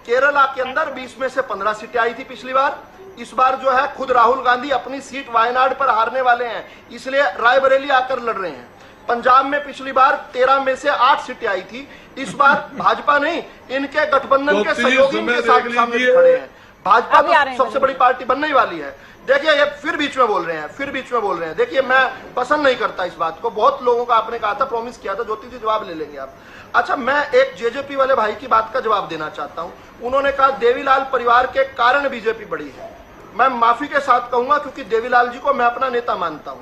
केरला के अंदर 20 में से 15 सीटें आई थी पिछली बार। इस बार जो है खुद राहुल गांधी अपनी सीट वायनाड पर हारने वाले हैं, इसलिए रायबरेली आकर लड़ रहे हैं। पंजाब में पिछली बार 13 में से 8 सीटें आई थी, इस बार भाजपा नहीं, इनके गठबंधन के सहयोगी के साथ सामने खड़े हैं। भाजपा तो सबसे बड़ी पार्टी बनने ही वाली है। देखिए ये फिर बीच में बोल रहे हैं, देखिए मैं पसंद नहीं करता इस बात को। बहुत लोगों का आपने कहा था, प्रॉमिस किया था, ज्योति जी जवाब ले लेंगे आप। अच्छा, मैं एक जेजेपी वाले भाई की बात का जवाब देना चाहता हूं। उन्होंने कहा देवीलाल परिवार के कारण बीजेपी बढ़ी है। मैं माफी के साथ कहूंगा, क्योंकि देवीलाल जी को मैं अपना नेता मानता हूं।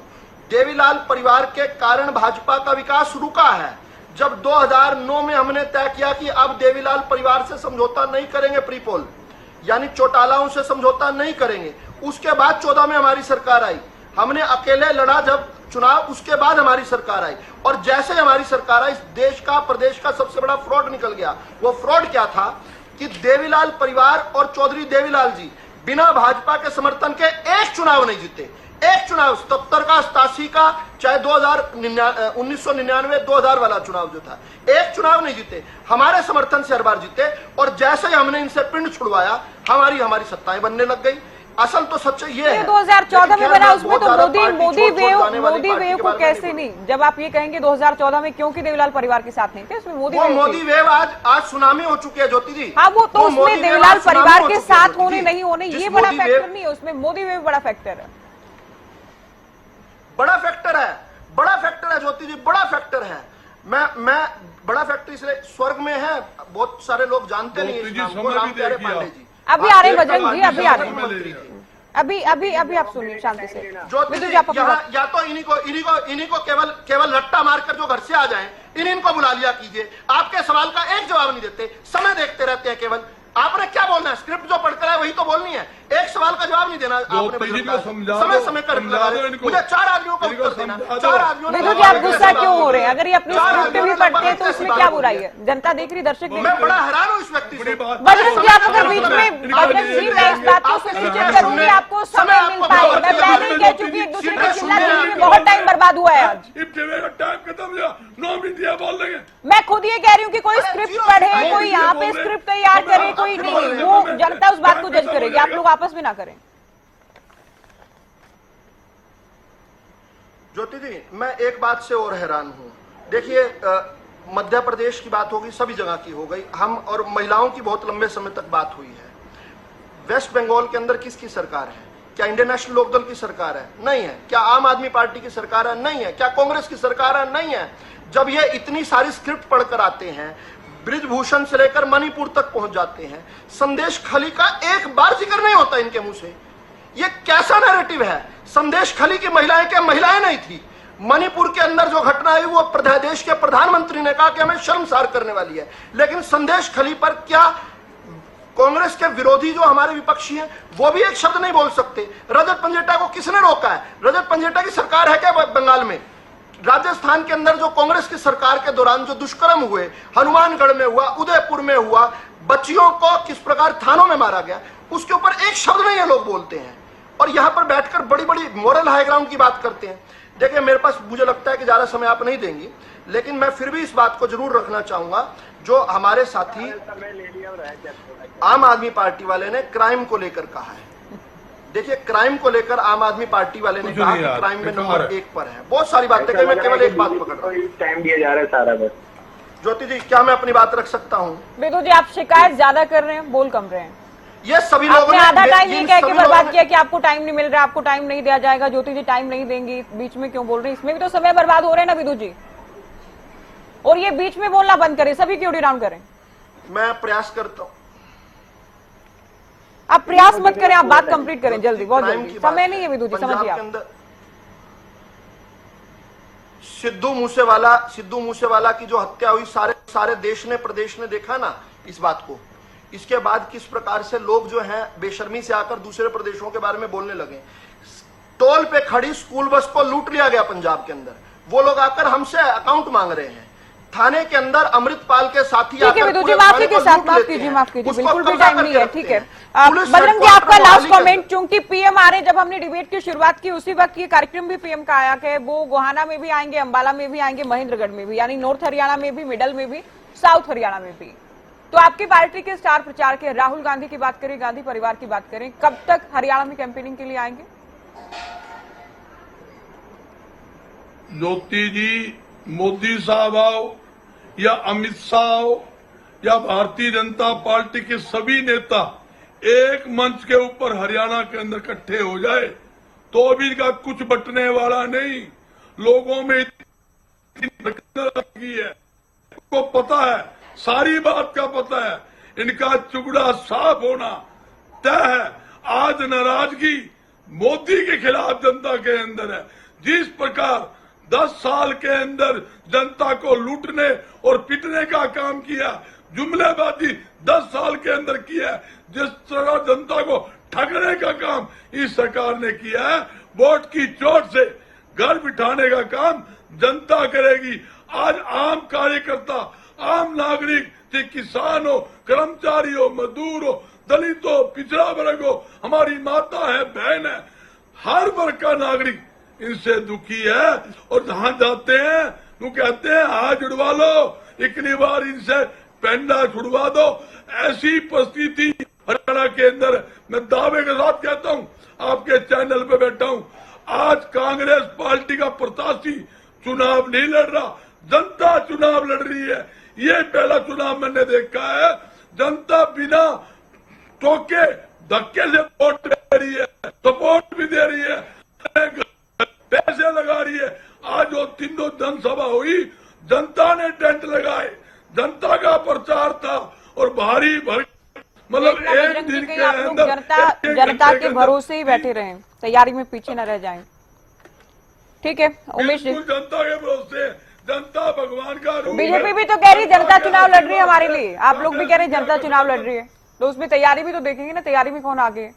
देवीलाल परिवार के कारण भाजपा का विकास रुका है। जब 2009 में हमने तय किया कि अब देवीलाल परिवार से समझौता नहीं करेंगे, प्रीपोल यानी चौटालाओं से समझौता नहीं करेंगे, उसके बाद 14 में हमारी सरकार आई। हमने अकेले लड़ा जब चुनाव, उसके बाद हमारी सरकार आई, और जैसे हमारी सरकार आई, देश का प्रदेश का सबसे बड़ा फ्रॉड निकल गया। वो फ्रॉड क्या था कि देवीलाल परिवार और चौधरी देवीलाल जी बिना भाजपा के समर्थन के एक चुनाव नहीं जीते। एक चुनाव 77 का, 87 का, चाहे 1999 2000 वाला चुनाव जो था, एक चुनाव नहीं जीते। हमारे समर्थन से हर बार जीते, और जैसे ही हमने इनसे पिंड छुड़वाया, हमारी सत्ताएं बनने लग गई। असल तो सच्चाई ये है 2014 में बना, उसमें तो मोदी वेव को कैसे नहीं, जब आप ये कहेंगे 2014 में क्योंकि देवीलाल परिवार के साथ नहीं थे, उसमें मोदी वेव आज सुनामी हो चुकी है ज्योति जी। हाँ, वो तो उसमें देवीलाल परिवार के साथ होने नहीं होने ये बड़ा फैक्टर नहीं है, उसमें मोदी वेव बड़ा फैक्टर है। बड़ा फैक्टर है ज्योति जी, बड़ा फैक्टर है। मैं बड़ा फैक्टर इसलिए स्वर्ग में है, बहुत सारे लोग जानते नहीं इस नाम को, राम प्यारे पांडे जी। अभी आ रहे हैं बजरंग जी, अभी आ रहे हैं, अभी आप सुनिए शांति से। या तो इन्हीं को केवल रट्टा मारकर जो घर से आ जाएं, इनको बुला लिया कीजिए। आपके सवाल का एक जवाब नहीं देते, समय देखते रहते हैं केवल। आपने क्या बोलना है, स्क्रिप्ट जो पढ़कर है वही तो बोलनी है, एक सवाल का जवाब नहीं देना आपने। समय कर मुझे 4 आदमियों का उत्तर देना, 4 आदमियों ने। देखो जी, आप गुस्सा क्यों हो रहे हैं? अगर ये अपनी स्क्रिप्ट भी पढ़ते हैं तो इसमें क्या बुराई है? जनता देख रही, दर्शक देख रही। मैं बड़ा हैरान हूँ इस व्यक्ति से। बजरंग जी, आप अगर बीच में, बजरंग जी मैं इस बात को सुनिश्चित करूंगी आपको समय मिल पाए। मैं पहले ही कह चुकी, एक दूसरे को चिल्लाने में बहुत टाइम बर्बाद हुआ है आज। मैं खुद ये कह रही हूँ कि कोई स्क्रिप्ट पढ़े, कोई यहाँ पे स्क्रिप्ट तैयार करे, कोई नहीं, वो जनता उस बात को जज करेगी, आप लोग आपस में ना करें। ज्योति जी, मैं एक बात से और हैरान हूं। देखिए, मध्य प्रदेश की बात होगी, सभी जगह की हो गई, हम और महिलाओं की बहुत लंबे समय तक बात हुई है। वेस्ट बंगाल के अंदर किसकी सरकार है? क्या इंडियन नेशनल लोकदल की सरकार है? नहीं है। क्या आम आदमी पार्टी की सरकार है? नहीं है। क्या कांग्रेस की सरकार है? नहीं है। जब ये इतनी सारी स्क्रिप्ट पढ़कर आते हैं, ब्रिजभूषण से लेकर मणिपुर तक पहुंच जाते हैं, संदेश खली का एक बार जिक्र नहीं होता इनके मुंह से। ये कैसा नैरेटिव है? संदेश खली की महिलाएं क्या महिलाएं नहीं थी? मणिपुर के अंदर जो घटना हुई वो देश के प्रधानमंत्री ने कहा कि हमें शर्मसार करने वाली है, लेकिन संदेश खली पर क्या कांग्रेस के विरोधी जो हमारे विपक्षी हैं वो भी एक शब्द नहीं बोल सकते? रजत पंजेटा को किसने रोका है? रजत पंजेटा की सरकार है क्या बंगाल में? राजस्थान के अंदर जो कांग्रेस की सरकार के दौरान जो दुष्कर्म हुए, हनुमानगढ़ में हुआ, उदयपुर में हुआ, बच्चियों को किस प्रकार थानों में मारा गया, उसके ऊपर एक शब्द नहीं ये लोग बोलते हैं, और यहां पर बैठकर बड़ी बड़ी मॉरल हाई ग्राउंड की बात करते हैं। देखिए, मेरे पास मुझे लगता है कि ज्यादा समय आप नहीं देंगी, लेकिन मैं फिर भी इस बात को जरूर रखना चाहूंगा, जो हमारे साथी आम आदमी पार्टी वाले ने क्राइम को लेकर कहा है। देखिए, क्राइम को लेकर आम आदमी पार्टी वाले ने कहा कि क्राइम में नंबर 1 पर है। बहुत सारी बातें कही, मैं केवल एक बात पकड़ रहा हूँ। टाइम दिया जा रहा है सारा बस। ज्योति जी, क्या मैं अपनी बात रख सकता हूँ? बेदू जी, आप शिकायत ज्यादा कर रहे हैं, बोल कम रहे हैं। ये सभी लोगों ने आधा टाइम ये कह के बर्बाद किया कि आपको टाइम नहीं मिल रहा, आपको टाइम नहीं दिया जाएगा, ज्योति जी टाइम नहीं देंगी, बीच में क्यों बोल रहे हैं? इसमें भी तो समय बर्बाद हो रहे हैं ना विदु जी, और ये बीच में बोलना बंद करें, सभी क्यों डाउन करें। मैं प्रयास करता हूँ। आप प्रयास मत करें, आप बात कंप्लीट करें जल्दी, बहुत जल्दी, समय नहीं है विदु जी, समझिए आप। सिद्धू मूसेवाला की जो हत्या हुई, सारे देश ने, प्रदेश ने देखा ना इस बात को। इसके बाद किस प्रकार से लोग जो हैं बेशर्मी से आकर दूसरे प्रदेशों के बारे में बोलने लगे। टोल पे खड़ी स्कूल बस को लूट लिया गया पंजाब के अंदर। वो लोग आकर हमसे अकाउंट मांग रहे हैं। थाने के अंदर अमृतपाल के साथी ठीक है विदुर जी, माफ कीजिए, माफ कीजिए, बिल्कुल भी टाइम नहीं है। ठीक है बजरंग जी, आपका लास्ट कमेंट, चूंकि पीएम आ रहे, जब हमने डिबेट की शुरुआत की उसी वक्त ये कार्यक्रम भी पीएम का आया कि वो गोहाना में भी आएंगे, अंबाला में भी आएंगे, महेंद्रगढ़ में भी, यानी नॉर्थ हरियाणा में भी, मिडल में भी, साउथ हरियाणा में भी। तो आपकी पार्टी के स्टार प्रचार के राहुल गांधी की बात करें, गांधी परिवार की बात करें, कब तक हरियाणा में कैंपेनिंग के लिए आएंगे? ज्योति जी, मोदी साहब आओ या अमित शाह आओ या भारतीय जनता पार्टी के सभी नेता एक मंच के ऊपर हरियाणा के अंदर इकट्ठे हो जाए तो भी इनका कुछ बटने वाला नहीं। लोगों में इतनी लगी है, को पता है, सारी बात का पता है, इनका चुगड़ा साफ होना तय है। आज नाराजगी मोदी के खिलाफ जनता के अंदर है। जिस प्रकार 10 साल के अंदर जनता को लूटने और पिटने का काम किया, जुमलेबाजी 10 साल के अंदर किया, जिस तरह जनता को ठगने का काम इस सरकार ने किया है, वोट की चोट से घर बिठाने का काम जनता करेगी। आज आम कार्यकर्ता, आम नागरिक, चाहे किसान हो, कर्मचारी हो, मजदूर हो, दलित हो, पिछड़ा वर्ग हो, हमारी माता है, बहन है, हर वर्ग का नागरिक इनसे दुखी है। और जहां जाते हैं वो कहते हैं हाथ जुड़वा लो, इतनी बार इनसे पेंडा छुड़वा दो। ऐसी परिस्थिति हरियाणा के अंदर, मैं दावे के साथ कहता हूं, आपके चैनल पे बैठा हूं, आज कांग्रेस पार्टी का प्रत्याशी चुनाव नहीं लड़ रहा, जनता चुनाव लड़ रही है। ये पहला चुनाव मैंने देखा है, जनता बिना टोके धक्के से वोट दे रही है, सपोर्ट भी दे रही है, पैसे लगा रही है। आज वो तीनों जनसभा हुई, जनता ने टेंट लगाए, जनता का प्रचार था और भारी भर, मतलब एक दिन के अंदर जनता के भरोसे ही बैठे रहे, तैयारी में पीछे न रह जाएं। ठीक है उमेश जी, जनता के भरोसे, जनता भगवान का रूप। बीजेपी भी तो कह रही जनता चुनाव लड़ रही है हमारे लिए, आप लोग भी कह रहे हैं जनता चुनाव लड़ रही है, तो उसमें तैयारी भी तो देखेंगे ना, तैयारी में कौन आगे है।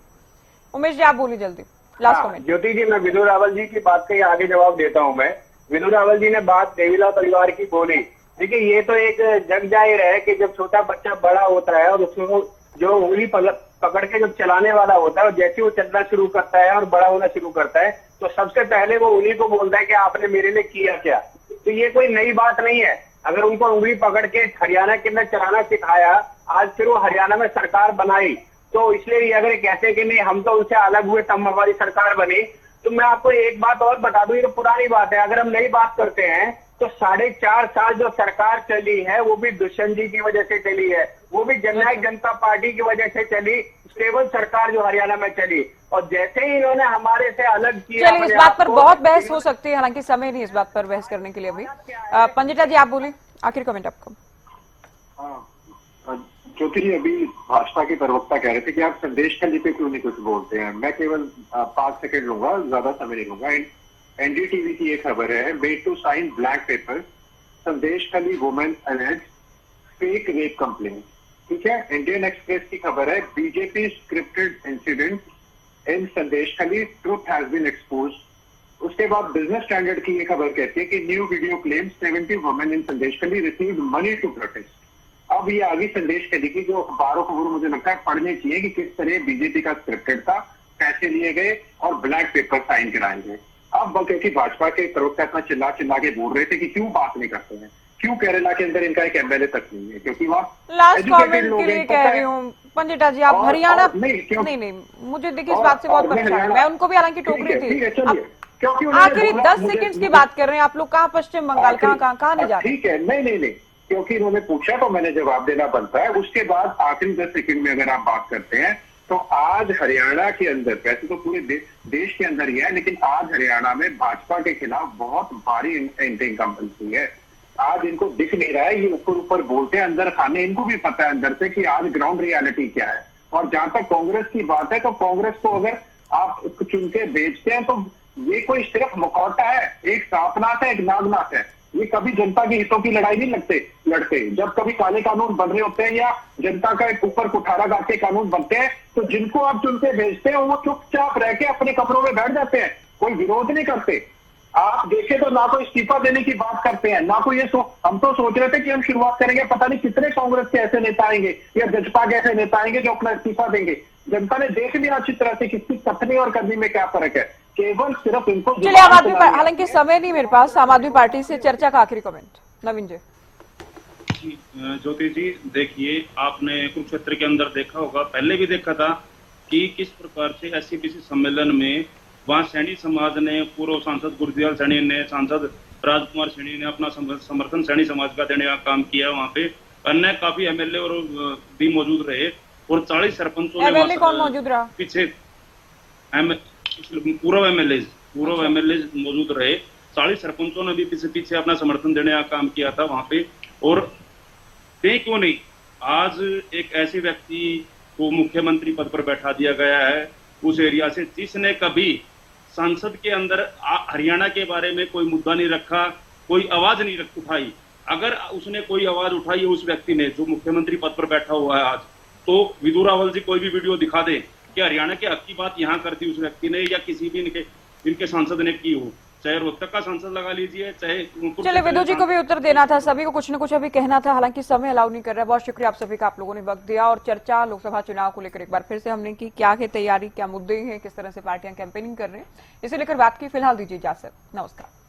उमेश जी आप बोलिए जल्दी, लास्ट कमेंट। ज्योति जी, मैं विदुर रावल जी की बात का आगे जवाब देता हूं। मैं विदुर रावल जी ने बात देवीलाल परिवार की बोली। देखिए ये तो एक जग जाहिर है कि जब छोटा बच्चा बड़ा होता है और उसको जो उंगली पकड़ के जब चलाने वाला होता है और जैसे वो चलना शुरू करता है और बड़ा होना शुरू करता है तो सबसे पहले वो उन्हीं को बोलता है कि आपने मेरे लिए किया क्या। तो ये कोई नई बात नहीं है। अगर उनको उंगली पकड़ के हरियाणा के अंदर चलाना सिखाया, आज फिर वो हरियाणा में सरकार बनाई, तो इसलिए अगर ये कहते हैं कि नहीं हम तो उनसे अलग हुए तब हमारी सरकार बनी, तो मैं आपको एक बात और बता दूं, ये तो पुरानी बात है। अगर हम नई बात करते हैं तो 4.5 साल जो सरकार चली है वो भी दुष्यंत जी की वजह से चली है, वो भी जननायक जनता पार्टी की वजह से चली, स्टेबल सरकार जो हरियाणा में चली। और जैसे ही इन्होंने हमारे से अलग किया, चलिए इस बात पर बहुत बहस हो सकती है, हालांकि समय नहीं इस बात पर बहस करने के लिए अभी। पंजिता जी आप बोलिए, आखिर कमेंट आपको। ज्योति जी, अभी भाजपा के प्रवक्ता कह रहे थे कि आप संदेश खली पे क्यों नहीं कुछ बोलते हैं। मैं केवल 5 सेकंड लूंगा, ज्यादा समय नहीं लूंगा। एनडीटीवी की एक खबर है, made to sign black paper, Sandeshkhali women allege fake rape complaint. ठीक है, इंडियन एक्सप्रेस की खबर है, बीजेपी स्क्रिप्टेड इंसिडेंट इन संदेश खली, ट्रुथ हैज बीन एक्सपोज। उसके बाद बिजनेस स्टैंडर्ड की ये खबर कहती है कि new video claims 70 women in संदेश खली रिसीव्ड मनी टू प्रोटेस्ट। अब ये आगे संदेश खली की जो अखबारों खबरों मुझे लगता है पढ़ने चाहिए कि किस तरह बीजेपी का स्क्रिप्टेड था, पैसे लिए गए और ब्लैक पेपर साइन कराए गए। अब क्योंकि भाजपा के प्रवक्ता इतना चिल्ला चिल्ला के बोल रहे थे कि क्यों बात नहीं करते हैं, क्यों केरला के अंदर इनका एक एमएलए तक नहीं है, क्योंकि वहाँ लास्ट कमेंट के लिए कह रही हूँ पंजिता जी, आप हरियाणा नहीं, मुझे देखिए इस बात से बहुत परेशान है। मैं उनको भी हालांकि टोक रही थी, आखिर 10 सेकंड की बात कर रहे हैं आप लोग, कहाँ पश्चिम बंगाल, कहाँ नहीं जा रहे। ठीक है, नहीं, क्योंकि इन्होंने पूछा तो मैंने जवाब देना बनता है। उसके बाद आखिरी 10 सेकंड में अगर आप बात करते हैं तो आज हरियाणा के अंदर, वैसे तो पूरे देश के अंदर ही है, लेकिन आज हरियाणा में भाजपा के खिलाफ बहुत भारी एंटी इनकम्बेंसी है। आज इनको दिख नहीं रहा है, ये ऊपर बोलते हैं, अंदर खाने इनको भी पता है अंदर से कि आज ग्राउंड रियलिटी क्या है। और जहां तक कांग्रेस की बात है तो कांग्रेस को अगर आप चुन के बेचते हैं तो ये कोई सिर्फ मुखौटा है, एक सांपनाथ है, एक नागनाथ है। ये कभी जनता के हितों की लड़ाई नहीं लड़ते। जब कभी काले कानून बन रहे होते हैं या जनता का एक ऊपर कुठारा गा के कानून बनते हैं तो जिनको आप चुन के भेजते हैं वो चुपचाप रह के अपने कमरों में बैठ जाते हैं, कोई विरोध नहीं करते। आप देखें तो ना तो इस्तीफा देने की बात करते हैं, ना कोई हम तो सोच रहे थे कि हम शुरुआत करेंगे, पता नहीं कितने कांग्रेस के ऐसे नेता आएंगे या जजपा के ऐसे नेता आएंगे जो अपना इस्तीफा देंगे। जनता ने देख लिया अच्छी तरह से किसकी कथनी और करनी में क्या फर्क है, केवल सिर्फ इनको। चलिए आम आदमी हालांकि समय नहीं मेरे पास, आम आदमी पार्टी से चर्चा का आखिरी कमेंट नवीन जी। ज्योति जी, देखिए आपने कुरुक्षेत्र के अंदर देखा होगा, पहले भी देखा था कि किस प्रकार से एससीपीसी सम्मेलन में वहां सैनी समाज ने, पूर्व सांसद गुरदयाल सैनी ने, सांसद राजकुमार सैनी ने अपना समर्थन सैनी समाज का देने का काम किया। वहां पे अन्य काफी एमएलए और भी मौजूद रहे और 40 सरपंचों ने एमएलए कौन मौजूद रहा? पीछे पूर्व एमएलए मौजूद रहे। 40 सरपंचों ने भी पीछे अपना समर्थन देने का काम किया था वहां पे। और क्यों नहीं आज एक ऐसे व्यक्ति को मुख्यमंत्री पद पर बैठा दिया गया है उस एरिया से, जिसने कभी संसद के अंदर हरियाणा के बारे में कोई मुद्दा नहीं रखा, कोई आवाज नहीं उठाई। अगर उसने कोई आवाज उठाई है उस व्यक्ति ने जो मुख्यमंत्री पद पर बैठा हुआ है आज, तो विदुर रावल जी कोई भी वीडियो दिखा दे कि हरियाणा की हक की बात यहाँ कर दी उस व्यक्ति ने या किसी भी इनके सांसद ने की हो, चाहे रोहतक का सांसद लगा लीजिए, चाहे। चले विदु जी को भी उत्तर देना था, सभी को कुछ न कुछ अभी कहना था, हालांकि समय अलाउ नहीं कर रहा है। बहुत शुक्रिया आप सभी का, आप लोगों ने वक्त दिया और चर्चा लोकसभा चुनाव को लेकर एक बार फिर से हमने की, क्या है तैयारी, क्या मुद्दे हैं, किस तरह से पार्टियां कैंपेनिंग कर रहे हैं, इसे लेकर बात की। फिलहाल दीजिए इजाजत, नमस्कार।